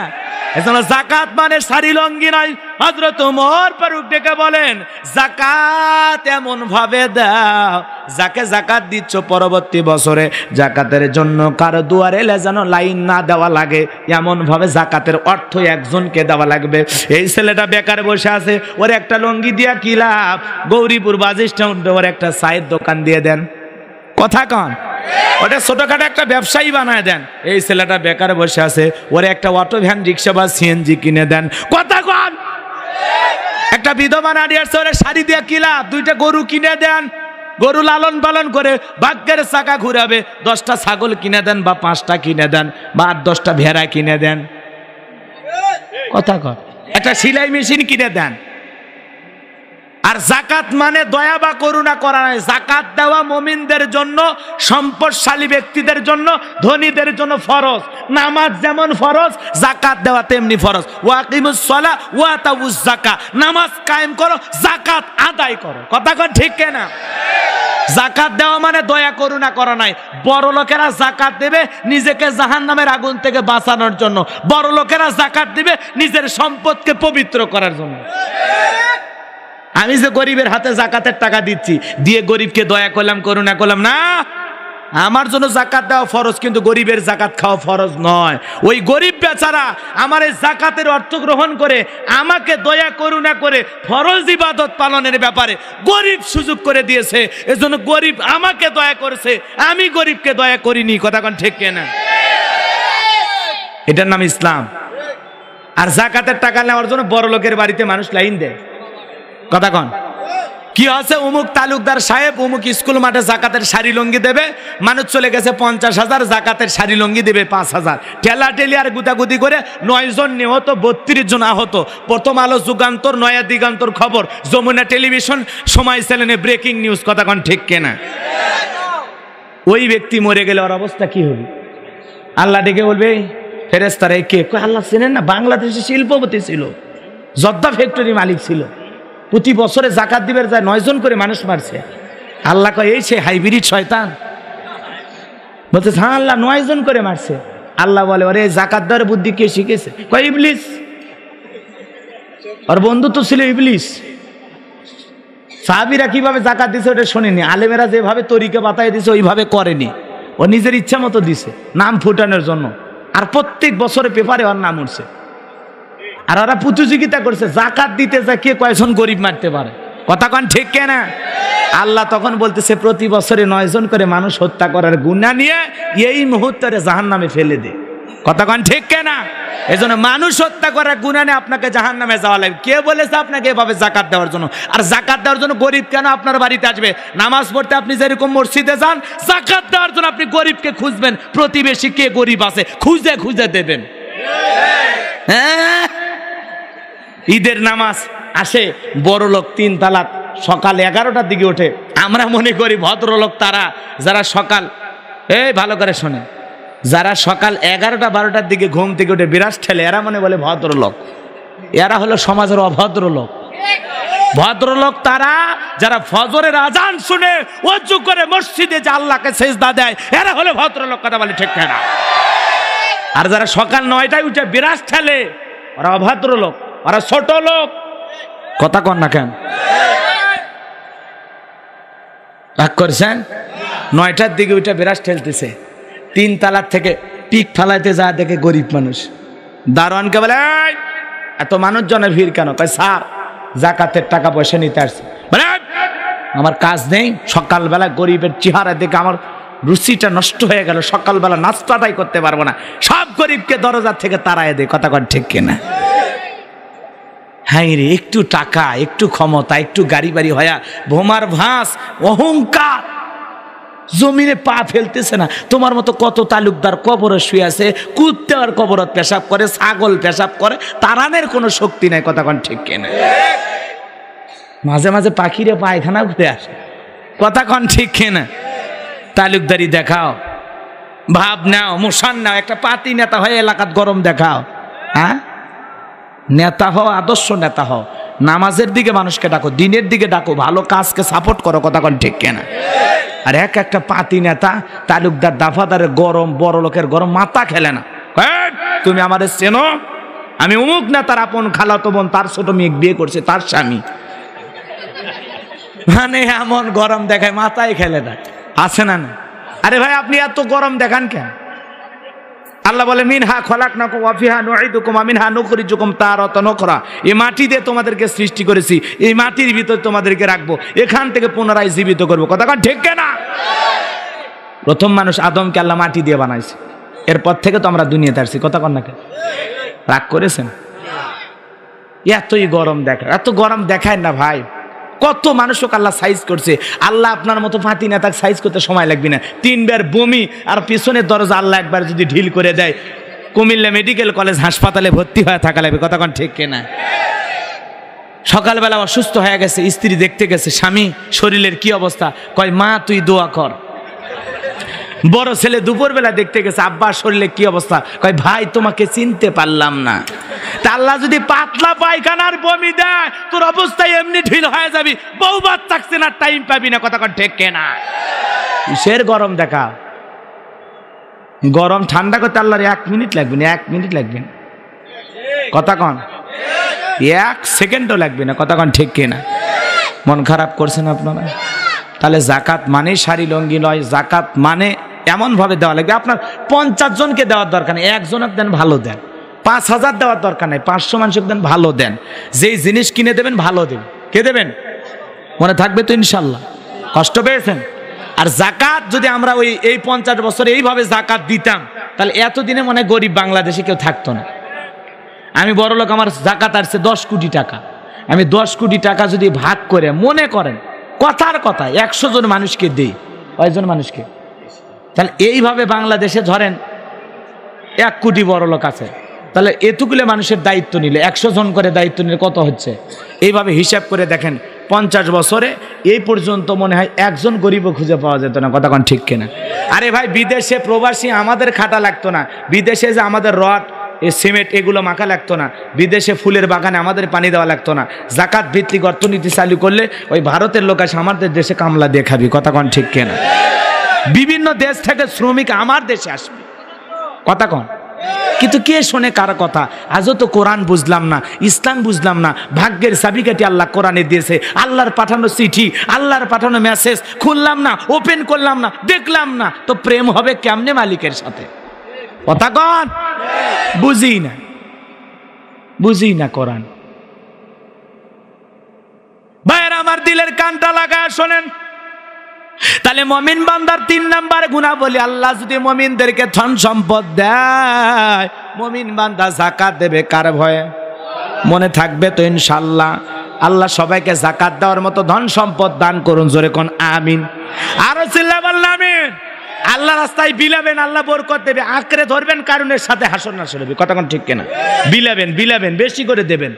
এজন্য যাকাত মানে শাড়ি লঙ্গি নয়। হযরত ওমর ফারুক ডেকে বলেন, যাকাত এমন ভাবে দাও, যাকে যাকাত দিচ্ছ পরবর্তী বছরে যাকাতের জন্য কারো দুয়ারে যেন লাইন না দেওয়া লাগে, এমন ভাবে যাকাতের অর্থ একজনকে দেওয়া লাগবে। এই ছেলেটা বেকার বসে আছে, ওর একটা লঙ্গি দিয়া কি লাভ? গৌরীপুর বাস স্ট্যান্ডে ওর একটা চায়ের দোকান দিয়ে দেন। কথা কন? ওটা ছোটখাটো একটা ব্যবসায়ী বানায় দেন। এই ছেলেটা বেকার বসে আছে, ওরে একটা অটো ভ্যান রিক্সা বা সিএনজি কিনে দেন। কথা কন? একটা বিধবা নারী আছে, ওরে শাড়ি দিয়ে কি লাভ? 2টা গরু কিনে দেন, গরু লালন পালন করে ভাগ্যের চাকা ঘুরাবে। 10টা ছাগল কিনে দেন বা 5টা কিনে দেন বা 8-10টা ভেড়া কিনে দেন। কথা কন? একটা সেলাই মেশিন কিনে দেন। আর যাকাত মানে দয়া বা করুণা করা নয়। যাকাত দেওয়া মুমিনদের জন্য, সম্পদশালী ব্যক্তিদের জন্য, ধনীদের জন্য ফরজ। নামাজ যেমন ফরজ, যাকাত দেওয়া তেমনি ফরজ। ওয়াকিমুস সালাহ ওয়া আতাউজ যাকাত, নামাজ কায়েম করো, যাকাত আদায় করো। কথা কন ঠিক কিনা? জাকাত দেওয়া মানে দয়া করুণা করা নাই। বড় লোকেরা জাকাত দেবে নিজেকে জাহান্নামের আগুন থেকে বাঁচানোর জন্য, বড় লোকেরা জাকাত দিবে নিজের সম্পদকে পবিত্র করার জন্য। আমি যে গরিবের হাতে জাকাতের টাকা দিচ্ছি, দিয়ে গরিবকে দয়া করলাম করুণা করলাম না, আমার জন্য জাকাত দেওয়া ফরজ, কিন্তু গরিবের জাকাত খাওয়া ফরজ নয়। ওই গরিব বেচারা আমার এই জাকাতের অর্থ গ্রহণ করে আমাকে দয়া করুণা করে ফরজ ইবাদত পালনের ব্যাপারে গরিব সুযোগ করে দিয়েছে, এজন্য গরিব আমাকে দয়া করেছে, আমি গরিবকে দয়া করিনি। কথা কোন ঠিক কিনা? এটার নাম ইসলাম। আর জাকাতের টাকা নেওয়ার জন্য বড় লোকের বাড়িতে মানুষ লাইন দেয়। কথা কন কি আছে, অমুক তালুকদার সাহেব অমুক স্কুল মাঠে জাকাতের শাড়ি লঙ্গি দেবে, মানুষ চলে গেছে 50,000, জাকাতের শাড়ি লঙ্গি দেবে 5,000, ঠেলাঠেলি আর গুতাগুতি করে 9 জন নিহত, 32 জন আহত। প্রথম আলো, যুগান্তর, নয়া দিগান্তর খবর, যমুনা টেলিভিশন, সময় চ্যানেলে ব্রেকিং নিউজ। কথা কন ঠিক কিনা? ওই ব্যক্তি মরে গেলে ওর অবস্থা কি হবে? আল্লাহ ডেকে বলবে, ফেরেশতারা কে? আল্লাহ চেনেন না? বাংলাদেশে শিল্পপতি ছিল, জর্দা ফ্যাক্টরি মালিক ছিল, প্রতি বছরে জাকাত দিবের যায় 9 জন করে মানুষ মারছে। আল্লাহ কয় এই সে হাইব্রিড শয়তান। বলতে হ্যাঁ আল্লাহ 9 জন করে মারছে। আল্লাহ বলে ওরে জাকাত দেওয়ার বুদ্ধি কে শিখেছে? কয় ইবলিস। ওর বন্ধু তো ছিল ইবলিস। সাহাবীরা কিভাবে জাকাত দিছে ওটা শোনেনি, আলেমেরা যেভাবে তরিকা বাতায় দিছে ওইভাবে করেনি, ও নিজের ইচ্ছা মতো দিছে নাম ফুটানোর জন্য। আর প্রত্যেক বছরে পেপারে ওর নাম উঠছে। আর ওরা প্রতিযোগিতা করছে জাকাত দিতে যায় কে কয়জন গরিব মারতে পারে। কথা কন ঠিক কিনা? আল্লাহ তখন বলতেছে প্রতি বছরে 9 জন করে মানুষ হত্যা করার গুনাহ নিয়ে এই মুহূর্তে জাহান্নামে ফেলে দে। কথা কন ঠিক কিনা? এজন্য মানুষ হত্যা করার গুনাহ নিয়ে আপনাকে জাহান্নামে যাওয়া লাগবে। কে বলেছে আপনাকে এভাবে জাকাত দেওয়ার জন্য? আর জাকাত দেওয়ার জন্য গরিব কেন আপনার বাড়িতে আসবে? নামাজ পড়তে আপনি যেরকম মসজিদে যান, জাকাত দেওয়ার জন্য আপনি গরিবকে খুঁজবেন, প্রতিবেশী কে গরিব আছে খুঁজে খুঁজে দেবেন। হ্যাঁ, ঈদের নামাজ আসে বড় লোক 3 তালাক সকাল 11টার দিকে ওঠে। আমরা মনে করি ভদ্রলোক তারা যারা সকাল, এই ভালো করে শোনে, যারা সকাল 11টা 12টার দিকে ঘুম থেকে উঠে বিরাজ ঠেলে এরা মনে বলে ভদ্রলোক। এরা হলো সমাজের অভদ্রলোক। ভদ্রলোক তারা যারা ফজরের আজান শুনে ওযু করে মসজিদে যে আল্লাহকে সেজদা দেয়, এরা হলো ভদ্রলোক। কথা বলে ঠিক না? আর যারা সকাল 9টায় উঠে বিরাজ ঠেলে ওরা অভদ্রলোক, ওরা ছোট লোক। কথা কন না কেন? রাগ করছেন? 9টার দিকে উঠে বিরাজ ঠেলতেছে, 3 তালার থেকে পিক ফালাইতে যা দেখে গরিব মানুষ। দারোয়ানকে বলে এত মানুষজনের ভিড় কেন? কয় স্যার জাকাতের টাকা পয়সা নিতে আসছে। বলে আমার কাজ নেই, সকালবেলা গরিবের চেহারা দেখে আমার রুচিটা নষ্ট হয়ে গেল, সকালবেলা নাস্তাটাই করতে পারবো না, সব গরিবকে দরজা থেকে তাড়ায় দেয়। কথা কন ঠিক কিনা? হ্যাঁ রে, একটু টাকা, একটু ক্ষমতা, একটু গাড়ি বাড়ি হয়া ভোমার ভাস, অহংকার জমিনে পা ফেলতেছে না। তোমার মতো কত তালুকদার কবরে শুয়ে আছে, কুত্তে আর কবরত পেশাব করে, ছাগল পেশাব করে, তারানের কোনো শক্তি নাই। কথা কন ঠিক কিনা? মাঝে মাঝে পাখিরে পায়খানা ঘুরে আসে। কথা কন ঠিক কিনা? তালুকদারি দেখাও, ভাব নাও, মোশান নাও, একটা পাতি নেতা হয়ে এলাকাত গরম দেখাও। হ্যাঁ, নেতা হও, আদর্শ নেতা হও, নামাজের দিকে মানুষকে ডাকো, দিনের দিকে ডাকো, ভালো কাজকে সাপোর্ট করো। কথা কন ঠিক কিনা? আর একটা পাতি নেতা তালুকদার দাফাদারের গরম, বড় লোকের গরম মাথা খেলে না। তুমি আমাদের চেনো? আমি অমুক নেতার আপন খালাতো বোন, তার ছোট মেয়ে বিয়ে করছে, তার স্বামী। মানে এমন গরম দেখায় মাথায় খেলে না, আছে না? না আরে ভাই আপনি এত গরম দেখান কেন? আল্লাহ বলে মিনহা খলাকনাকুম ওয়া ফিহা নুঈদুকুম ওয়া মিনহা নুখরিজুকুম তারাতান উখরা। এই মাটি দিয়ে তোমাদেরকে সৃষ্টি করেছি, এই মাটির ভিতর তোমাদেরকে রাখবো, এখান থেকে পুনরায় জীবিত করবো। কথা কন ঠিক না? প্রথম মানুষ আদমকে আল্লাহ মাটি দিয়ে বানাইছে, এরপর থেকে তো আমরা দুনিয়াতে আসছি। কথা কন না কেন? রাগ করেছেন? এতই গরম দেখা, এত গরম দেখায় না ভাই। কত মানুষকে আল্লাহ সাইজ করছে। আল্লাহ আপনার মতো ফাঁতি না, তাকে সাইজ করতে সময় লাগবে না। 3 বার বমি আর পিছনের দরজা আল্লাহ একবার যদি ঢিল করে দেয়, কুমিল্লা মেডিকেল কলেজ হাসপাতালে ভর্তি হয়ে থাকা লাগবে। কথা কন ঠিক কিনা? সকালবেলা অসুস্থ হয়ে গেছে, স্ত্রী দেখতে গেছে, স্বামী শরীরের কি অবস্থা, কয় মা তুই দোয়া কর। বড় ছেলে দুপুরবেলা দেখতে গেছে আব্বা শরীরে কি অবস্থা, কয় ভাই তোমাকে চিনতে পারলাম না। তা আল্লাহ যদি পাতলা পায়খানার বমি দেয় তোর অবস্থায় এমনি ঢিল হয়ে যাবি, বহুবার থাকছে না, টাইম পাবি না। কথা কন ঠিক কিনা? কিসের গরম দেখা? গরম ঠান্ডা করতে আল্লাহর 1 মিনিট লাগবে না, 1 মিনিট লাগবে না। কথা কন 1 সেকেন্ডও লাগবে না। কথা কন ঠিক কিনা? মন খারাপ করছেন আপনারা? তাহলে জাকাত মানে শাড়ি লঙ্গি নয়, জাকাত মানে এমন ভাবে দেওয়া লাগবে। আপনার 50 জনকে দেওয়ার দরকার নেই, একজনের দেন ভালো দেন। 5000 দেওয়ার দরকার নেই, 500 মানুষকে দেন ভালো দেন। যেই জিনিস কিনে দেবেন ভালো দেবেন। কে দেবেন? মনে থাকবে তো ইনশাল্লাহ? কষ্ট পেয়েছেন? আর জাকাত যদি আমরা এই 50 বছরে এইভাবে জাকাত দিতাম তাহলে এতদিনে মনে গরিব বাংলাদেশে কেউ থাকতো না। আমি বড় লোক, আমার জাকাত আসছে 10 কোটি টাকা। আমি 10 কোটি টাকা যদি ভাগ করে মনে করেন কথার কথা 100 জন মানুষকে দেই, কয়জন মানুষকে? তাহলে এইভাবে বাংলাদেশে ধরেন 1 কোটি বড় লোক আছে, তাহলে এতগুলো মানুষের দায়িত্ব নিলে 100 জন করে দায়িত্ব নিলে কত হচ্ছে? এইভাবে হিসাব করে দেখেন 50 বছরে এই পর্যন্ত মনে হয় একজন গরিবও খুঁজে পাওয়া যেত না। কথা কোন ঠিক কিনা? আরে ভাই বিদেশে প্রবাসী আমাদের খাটা লাগতো না, বিদেশে যে আমাদের রড সিমেন্ট এগুলো মাখা লাগতো না, বিদেশে ফুলের বাগানে আমাদের পানি দেওয়া লাগতো না। জাকাত ভিত্তিক অর্থনীতি চালু করলে ওই ভারতের লোক আসে আমাদের দেশে কামলা দিয়ে খাবি। কথা কোন ঠিক কিনা? বিভিন্ন দেশ থেকে শ্রমিক আমার দেশে আসবে। কথা কন, কিন্তু কে শোনে কার কথা? আজও তো কোরআন বুঝলাম না, ইসলাম বুঝলাম না। ভাগ্যের চাবিকাঠি আল্লাহ কোরআনে দিয়েছে, আল্লাহর পাঠানো চিঠি, আল্লাহর পাঠানো মেসেজ খুললাম না, ওপেন করলাম না, দেখলাম না, তো প্রেম হবে কেমনে মালিকের সাথে? কথা কন, বুঝি না কোরআন। ভাইয়ের আমার দিলের কানটা লাগায় শোনেন। তাহলে মুমিন বান্দার 3 নাম্বার গুণাবলী, আল্লাহ যদি মুমিনদেরকে ধন সম্পদ দেয়, মুমিন বান্দা যাকাত দেবে কার ভয়ে? মনে থাকবে তো ইনশাআল্লাহ? আল্লাহ সবাইকে যাকাত দেওয়ার মতো ধন সম্পদ দান করুন। জোরে কোন আমিন। আরো চিল্লা বললাম আমিন। আল্লাহ রাস্তায় বিলাবেন, আল্লাহ বরকত দেবে। আঁকড়ে ধরবেন কারণের সাথে হাসর নাসর হবে। কথা কোন ঠিক কিনা? বিলাবেন বেশি করে দেবেন।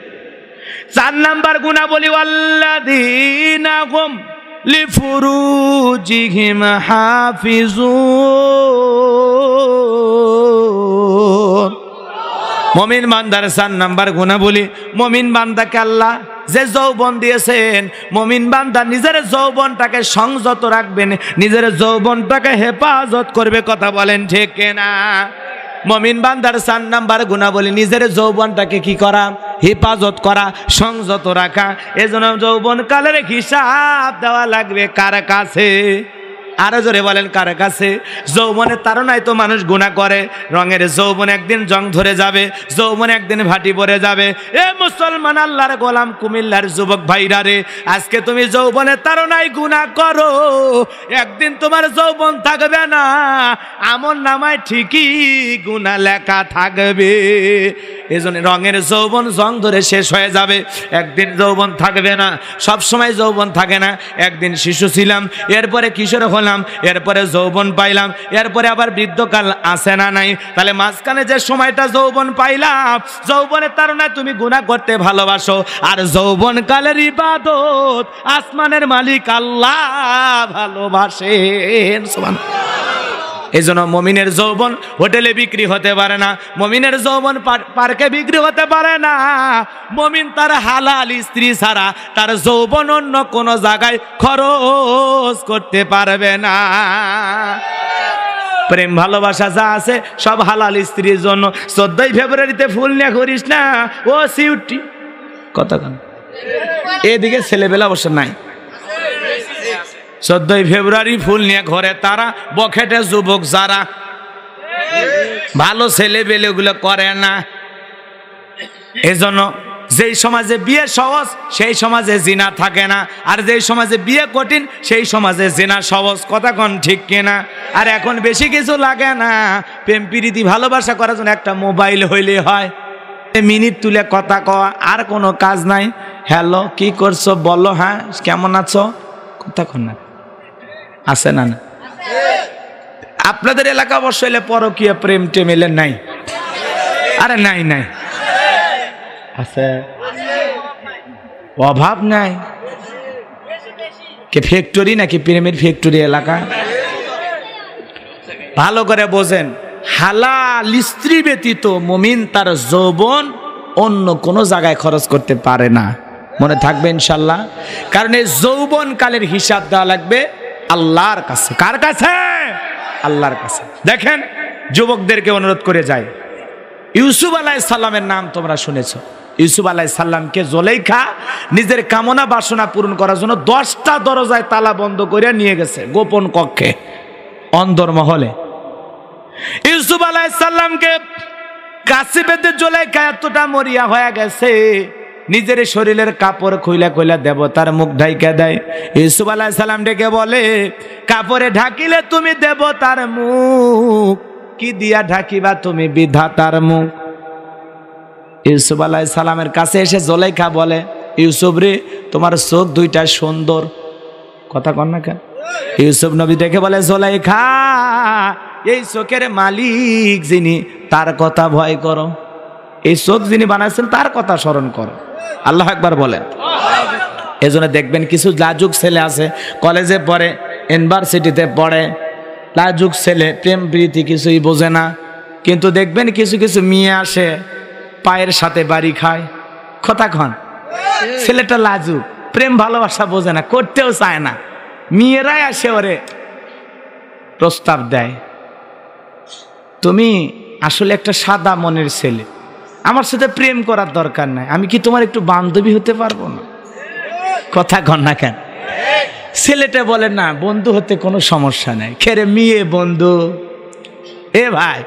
4 নাম্বার গুণাবলী, আল্লাযীনা হুম লিফুরুজিহিম হাফিজুন। মুমিন বান্দার 4 নাম্বার গুণাবলী, মুমিন বান্দাকে আল্লাহ যে যৌবন দিয়েছেন, মুমিন বান্দা নিজের যৌবনটাকে সংযত রাখবেন, নিজের যৌবনটাকে হেফাজত করবে। কথা বলেন ঠিক কিনা? মুমিন বান্দার 4 নাম্বার গুণাবলী নিজের যৌবনটাকে কি করা? হেফাজত করা, সংযত রাখা। এজন্য যৌবন কালের হিসাব দেওয়া লাগবে কার কাছে? আরো জোরে বলেন কার কাছে? যৌবনের তাড়নায় তো মানুষ গুনাহ করে। রঙের যৌবন একদিন জং ধরে যাবে, যৌবন একদিন ভাটি পড়ে যাবে। এ মুসলমান আল্লাহর গোলাম কুমিল্লার যুবক ভাইরা রে, আজকে তুমি যৌবনের তাড়নায় গুনাহ করো, একদিন তোমার যৌবন থাকবে না, আমল নামায় ঠিকই গুনাহ লেখা থাকবে। এজন্য রঙের যৌবন জং ধরে শেষ হয়ে যাবে, একদিন যৌবন থাকবে না। সব সময় যৌবন থাকে না। একদিন শিশু ছিলাম, এরপরে কিশোর হলাম, এরপরে যৌবন পাইলাম, এরপরে আবার বৃদ্ধকাল আসে না নাই? তাহলে মাঝখানে যে সময়টা যৌবন পাইলাম, যৌবনের তাড়নায় তুমি গুনাহ করতে ভালোবাসো, আর যৌবন কালের ইবাদত আসমানের মালিক আল্লাহ ভালোবাসেন। সুবহানাল্লাহ। এই জন্য মুমিনের যৌবন হোটেলে বিক্রি হতে পারে না, মুমিনের যৌবন পার্কে বিক্রি হতে পারে না। মুমিন তার হালাল স্ত্রী ছাড়া তার যৌবন অন্য কোনো জায়গায় খরচ করতে পারবে না। প্রেম ভালোবাসা যা আছে সব হালাল স্ত্রীর জন্য। 14 ফেব্রুয়ারিতে ফুল নিয়ে করিস না, ও সিউটি। কথা কেন? এদিকে ছেলেবেলা অবশ্য নাই। 14 ফেব্রুয়ারি ফুল নিয়ে ঘরে তারা বখেটে যুবক যারা, ভালো ছেলে বেলেগুলো করে না। এজন্য যেই সমাজে বিয়ে সহজ সেই সমাজে জিনা থাকে না, আর যেই সমাজে বিয়ে কঠিন সেই সমাজে জিনা সহজ। কথা কোন ঠিক কিনা? আর এখন বেশি কিছু লাগে না, প্রেম প্রীতি ভালোবাসা করার জন্য একটা মোবাইল হইলে হয়, মিনিট তুলে কথা কওয়া, আর কোনো কাজ নাই। হ্যালো, কি করছো বলো, হ্যাঁ কেমন আছো, কথা কোন না আছে না? আপনাদের এলাকা অবশ্য এলে পরকীয়া প্রেম টেমেলে নাই? আরে নাই আছে, অভাব নাই। কে ফ্যাক্টরি নাকি প্রেমের ফ্যাক্টরি এলাকা? ভালো করে বোঝেন, হালাল স্ত্রী ব্যতীত মুমিন তার যৌবন অন্য কোনো জায়গায় খরচ করতে পারে না। মনে থাকবে ইনশাল্লাহ। কারণ এই যৌবন কালের হিসাব দেওয়া লাগবে আল্লাহর কাছে। কার কাছে? আল্লাহর কাছে। দেখেন, যুবকদেরকে অনুরোধ করে যায়, ইউসুফ আলাইহিস সালামের নাম তোমরা শুনেছ। ইউসুফ আলাইহিস সালামকে জুলাইখা নিজের কামনা বাসনা পূরণ করার জন্য 10টা দরজায় তালা বন্ধ করে নিয়ে গেছে গোপন কক্ষে, অন্দরমহলে। ইউসুফ আলাইহিস সালামকে কাছে বেঁধে জুলাইখা এতটা মরিয়া হয়ে গেছে, নিজের শরীরের কাপড় খুইলা খুইলা দেবতার মুখ ঢাইকা দেয়। ইউসুফ আলাইহিস সালাম ডেকে বলে, কাপড়ে ঢাকিলে তুমি দেবতার মুখ, কি দিয়া ঢাকিবা তুমি বিধাতার মুখ? ইউসুফ আলাইহিস সালামের কাছে এসে জুলাইখা বলে, ইউসুফ রে, তোমার চোখ দুইটা সুন্দর। কথা কন না কেন? ইউসুফ নবী ডেকে বলে, জুলাইখা, এই চোখের মালিক যিনি, তার কথা ভয় করো। এই চোখ যিনি বানাইছেন তার কথা স্মরণ করো। আল্লাহ একবার বলেন। এজন্য দেখবেন কিছু লাজুক ছেলে আছে, কলেজে পড়ে, ইউনিভার্সিটিতে পড়ে, লাজুক ছেলে, প্রেম প্রীতি কিছুই বোঝে না। কিন্তু দেখবেন কিছু কিছু মেয়ে আসে, পায়ের সাথে বাড়ি খায়। কথা কন, ছেলেটা লাজুক, প্রেম ভালোবাসা বোঝে না, করতেও চায় না। মেয়েরাই আসে ওরে প্রস্তাব দেয়, তুমি আসলে একটা সাদা মনের ছেলে, আমার সাথে প্রেম করার দরকার নাই, আমি কি তোমার একটু বান্ধবী হতে পারবো না? কথা কন না কেন? ছেলেটা বলে, না, বন্ধু হতে কোনো সমস্যা নাই। খেরে মেয়ে বন্ধু, এ ভাই,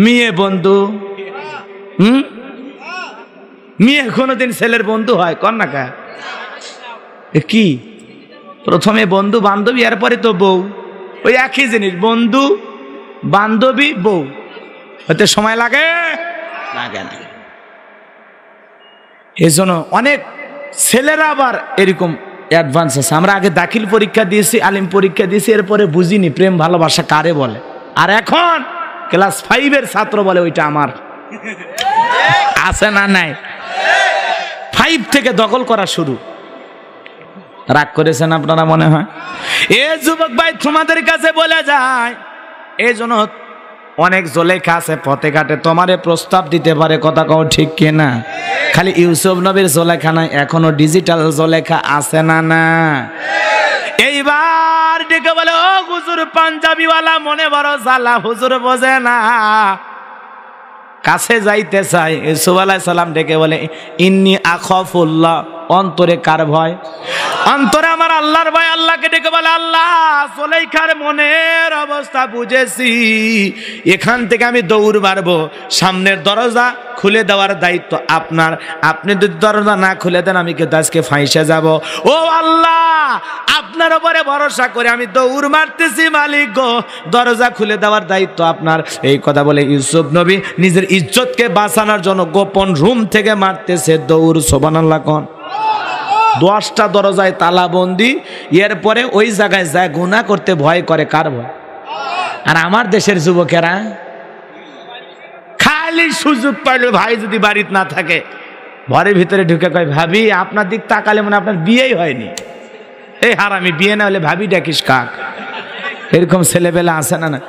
মেয়ে বন্ধু, মেয়ে কোনোদিন ছেলের বন্ধু হয়? কন না কা কি? প্রথমে বন্ধু বান্ধবী, এরপরে তো বউ। ওই একই জিনিস, বন্ধু বান্ধবী বউ হতে সময় লাগে লাগে না। এই জন্য অনেক ছেলেরা আবার এরকম অ্যাডভান্স আছে। আমরা আগে দাখিল পরীক্ষা দিয়েছি, আলিম পরীক্ষা দিয়েছি, এরপরে বুঝিনি প্রেম ভালোবাসা কারে বলে। আর এখন ক্লাস 5-এর ছাত্র বলে ওইটা আমার। আছে না নাই? 5 থেকে দখল করা শুরু। রাগ করেছেন আপনারা মনে হয়? এ যুবক ভাই, তোমাদের কাছে বলে যায়, এই জন্য অনেক জুলাইখা আছে পথে ঘাটে, তোমারে প্রস্তাব দিতে পারে। কথা কও ঠিক কিনা? খালি ইউসুফ নবীর জুলাইখা নাই, এখনো ডিজিটাল জুলাইখা আছে না? না। এইবার ডেকে বলে, ও হুজুর, পাঞ্জাবিওয়ালা মনে বড় জ্বালা, হুজুর বোঝে না, কাছে যাইতে চাই। ইউসুফ আলাইহিস সালাম ডেকে বলে, ইন্নী আখাফুল্লাহ, অন্তরে কার ভয়? অন্তরে আমার আল্লাহর ভয়। আল্লাহকে ডেকে বলে, আল্লাহ, জুলাইখার মনের অবস্থা বুঝেছি, এখান থেকে আমি দৌড় মারবো, সামনের দরজা খুলে দেওয়ার দায়িত্ব আপনার। আপনি যদি দরজা না খুলে দেন, আমি কিন্তু আজকে ফাঁসে যাব। ও আল্লাহ, আপনার উপরে ভরসা করে আমি দৌড় মারতেছি, মালিক গো, দরজা খুলে দেওয়ার দায়িত্ব আপনার। এই কথা বলে ইউসুফ নবী নিজের ইজ্জতকে বাঁচানোর জন্য গোপন রুম থেকে মারতেছে দৌড়। সুবহানাল্লাহ কোন? 10টা দরজায় তালাবন্দি। এরপরে ওই জায়গায় যায় গুনাহ করতে ভয় করে। কার ভয়? আর আমার দেশের যুবকেরা খালি সুযোগ পাইলে, ভাই যদি বাড়িতে না থাকে, ঘরের ভিতরে ঢুকে কয়, ভাবি আপনার দিক তাকালে মনে আপনার বিয়েই হয়নি। এই হারামি, বিয়ে না হলে ভাবি ডাকিস কাক? এরকম ছেলেবেলা আছে না? না।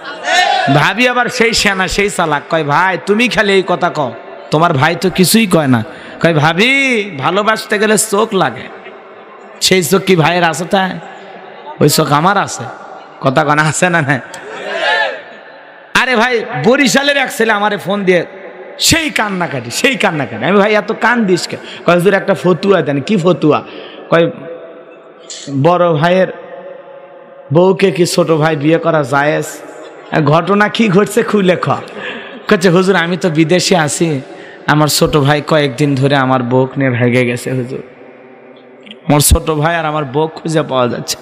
ভাবি আবার সেই সেনা, সেই চালাক, কয় ভাই তুমি খালি এই কথা কও, তোমার ভাই তো কিছুই কয় না। কয় ভাবি, ভালোবাসতে গেলে চোখ লাগে, সেই চোখ কি ভাইয়ের আছে? তাই ওই চোখ আমার আছে। কথা কনা আছে না? না। আরে ভাই, বরিশালের এক ছেলে আমারে ফোন দিয়ে সেই কান্নাকাটি, সেই কান্নাকাটি। আমি, ভাই এত কান দিস কে? কয় হুজুর একটা ফতুয়া দেন। কি ফতুয়া? কয় বড় ভাইয়ের বউকে কি ছোট ভাই বিয়ে করা জায়েজ? ঘটনা কি ঘটছে খুলে কচ্ছে, হুজুর আমি তো বিদেশে আছি, আমার ছোট ভাই কয়েকদিন ধরে আমার বউক নিয়ে ভেগে গেছে হুজুর, আমার ছোট ভাই আর আমার বউ খুঁজে পাওয়া যাচ্ছে।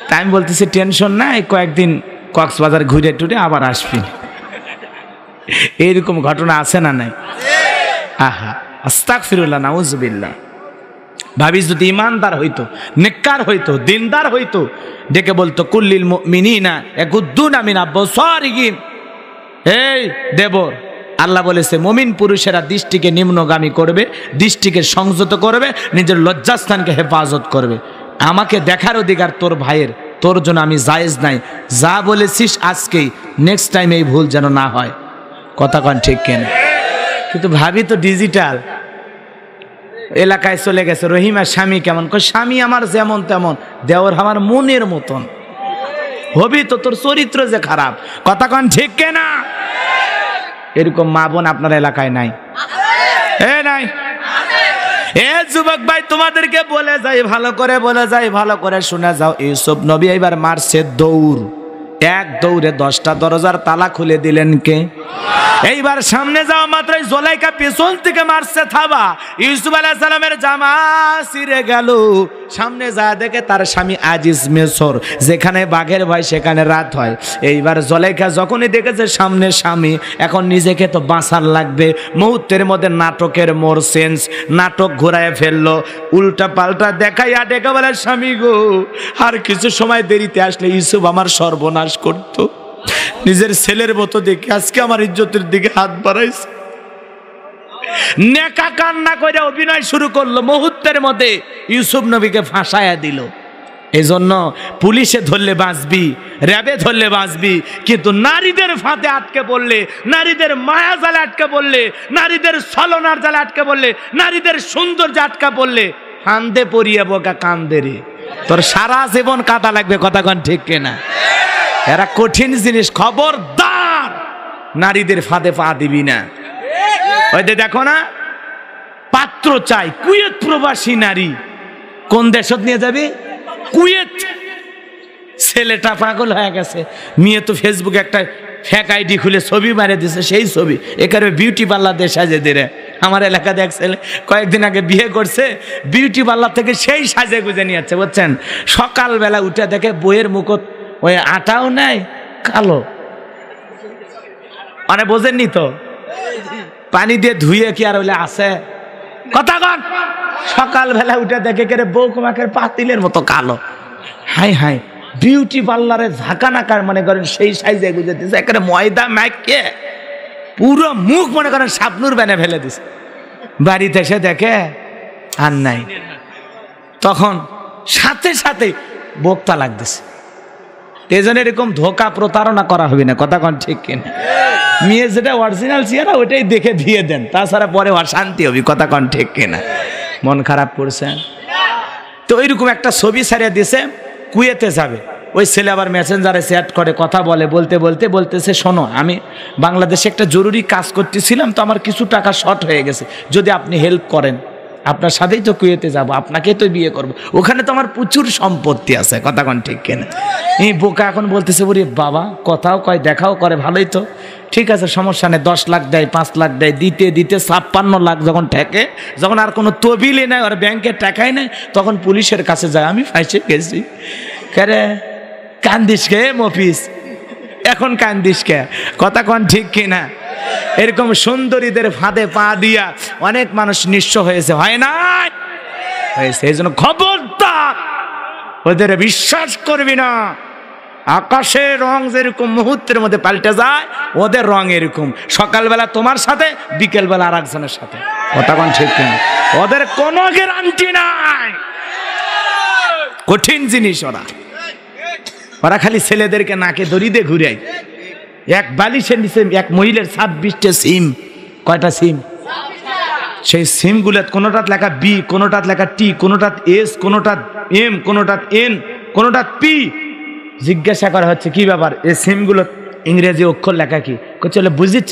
তাই আমি বলতেছি টেনশন নাই, কয়েকদিন কক্সবাজার ঘুরে টুরে আবার আসবি। এইরকম ঘটনা আছে না নাই? আহা, আস্তাগফিরুল্লাহ, নাউজুবিল্লাহ। ভাবি যদি ইমানদার হইতো, নেককার হইতো, দিনদার হইতো, ডেকে বলতো, কুল্লিল মুমিনিনা ইয়াগুদ্দুনা মিন আবসারিহিম। এই দেবর, আল্লাহ বলেছে মুমিন পুরুষেরা দৃষ্টিকে নিম্নগামী করবে, দৃষ্টিকে সংযত করবে, নিজের লজ্জাস্থানকে হেফাজত করবে। আমাকে দেখার অধিকার তোর ভাইয়ের, তোর জন্য আমি জায়েজ নাই, যা বলেছিস আজকেই, নেক্সট টাইম এই ভুল যেন না হয়। কথা কন ঠিক কেন? কিন্তু ভাবি তো ডিজিটাল, এলাকায় চলে গেছে, রহিমার স্বামী কেমন? স্বামী আমার যেমন তেমন, দেওর আমার মনের মতন। হবি তো, তোর চরিত্র যে খারাপ। কথা কন ঠিক কেনা? এরকম মা বোন আপনার এলাকায় নাই? নাই? এ যুবক ভাই, তোমাদেরকে বলে যাই, ভালো করে বলে যাই, ভালো করে শুনে যাও। ইউসুফ নবী এবার মারছে দৌড়, এক দৌড়ে 10টা দরজার তালা খুলে দিলেন কে? এইবার সামনে যাওয়া মাত্রই জুলাইখা পেছন থেকে মারছে থাবা। ইউসুফ আলাইহিস সালামের জামা ছিঁড়ে গেল। সামনে যা দেখে তার স্বামী আজিজ মিসর, যেখানে বাঘের ভয় সেখানে রাত হয়। এইবার জুলাইখা যখনই দেখেছে সামনে স্বামী, এখন নিজেকে তো বাঁচার লাগবে। মুহূর্তের মধ্যে নাটকের মোর সেন্স, নাটক ঘোরায় ফেললো, উল্টা পাল্টা দেখাইয়া ডেকে বলে, স্বামী গো, আর কিছু সময় দেরিতে আসলে ইউসুফ আমার সর্বনাশ করতো। নিজের ছেলের মতো দেখে আজকে আমার ইজ্জতের দিকে হাত বাড়াইছে। নেকা কান্না করে অভিনয় শুরু করলো। মুহূর্তের মধ্যে ইউসুফ নবীকে ফাঁসাইয়া দিল। এজন্য পুলিশে ধরলে বাঁচবি, র্যাবে ধরলে বাঁচবি, কিন্তু নারীদের ফাঁদে আটকে পড়লে, নারীদের মায়া জালে আটকে পড়লে, নারীদের ছলনার জালে আটকে পড়লে, নারীদের সৌন্দর্য আটকা পড়লে, ফান্দে পড়িয়ে বোকা কান্দে রে, তোর সারা জীবন কাটা লাগবে। কথা কন ঠিক কিনা? এরা কঠিন জিনিস, খবরদার নারীদের ফাঁদে পা দিবি না। ওই যে দেখো না, পাত্র চাই, কুয়েত প্রবাসী নারী, কোন দেশত নিয়ে যাবি? কুয়েত। ছেলেটা পাগল হয়ে গেছে, মেয়ে তো ফেসবুকে একটা ফেক আইডি খুলে ছবি মারে দিছে, সেই ছবি এখানে বিউটি পার্লার দিয়ে সাজে দিলে। আমার এলাকা দেখ ছেলে কয়েকদিন আগে বিয়ে করছে, বিউটি পার্লার থেকে সেই সাজে গুজে নিয়ে যাচ্ছে, বুঝছেন? সকালবেলা উঠে দেখে বইয়ের মুখত ওই আটাও নাই, কালো, মানে বোঝেননি তো, পানি দিয়ে ধুয়ে কি আর হইলে আছে? কথা কন। সকালবেলা উঠে দেখে কেরে বউ কুমাকের পাতিলের মতো কালো। হাই হাই, বিউটি পার্লারে ঝাঁকা নাকার মনে করেন সেই সাইজে গুজে দিচ্ছে, একেবারে ময়দা মাইকে পুরো মুখ মনে করেন শাপনুর বেনে ফেলে দিছে। বাড়িতে এসে দেখে আর নাই, তখন সাথে সাথে বক্তা লাগতেছে। এজন্য এরকম ধোকা প্রতারণা করা হবে না। কথা কন ঠিক কিনা? মেয়ে যেটা অরিজিনাল চেহারা ওইটাই দেখে দিয়ে দেন, তাছাড়া পরে অশান্তি হবে। কথা কন ঠিক কিনা? মন খারাপ করছে তো ওইরকম একটা ছবি ছাড়িয়ে দিছে, কুয়েতে যাবে। ওই ছেলে আবার মেসেঞ্জারে চ্যাট করে, কথা বলে, বলতে বলতে বলতেছে, শোনো আমি বাংলাদেশে একটা জরুরি কাজ করতেছিলাম, তো আমার কিছু টাকা শর্ট হয়ে গেছে, যদি আপনি হেল্প করেন, আপনার সাথেই তো কুয়েতে যাব, আপনাকেই তো বিয়ে করব, ওখানে তো আমার প্রচুর সম্পত্তি আছে। কথা কন ঠিক কিনা? এই বোকা এখন বলতেছে, ওরে বাবা, কথাও কয় দেখাও করে, ভালোই তো, ঠিক আছে সমস্যা নেই, 10 লাখ দেয়, 5 লাখ দেয়, দিতে দিতে 56 লাখ যখন ঠেকে, যখন আর কোনো তবিলে নেই, আর ব্যাংকের টাকাই নেই, তখন পুলিশের কাছে যায়, আমি ফাঁসে গেছি। কেরে কান্দিস কে মফিস, এখন কান্দিস কে? কথা কন ঠিক কিনা? এরকম সুন্দরীদের ফাঁদে পা দিয়া অনেক মানুষ নিঃস্ব হয়েছে, হয় না? হয়েছে। এই জন্য খবরদার ওদের বিশ্বাস করবি না। আকাশের রং যেরকম মুহূর্তের মধ্যে পাল্টে যায়, ওদের রং এরকম, সকালবেলা তোমার সাথে, বিকেলবেলা আর একজনের সাথে। কথা কন ঠিক কিনা? ওদের কোনো গ্যারান্টি নাই, কঠিন জিনিস ওরা। ওরা খালি ছেলেদেরকে নাকে দড়ি দিয়ে ঘুরায়। এক বালিশের নিচে এক মহিলার 26টা সিম। কয়টা সিম? সেই সিমগুলো কোনোটাত লেখা বি, কোনোটাত লেখা টি, কোনোটাত এস, কোনোটাত এম, কোনোটাত এন, কোনোটাত পি। জিজ্ঞাসা করা হচ্ছে কি ব্যাপার, এই সিমগুলো ইংরেজি অক্ষর লেখা কি? চলে বুঝিচ্ছ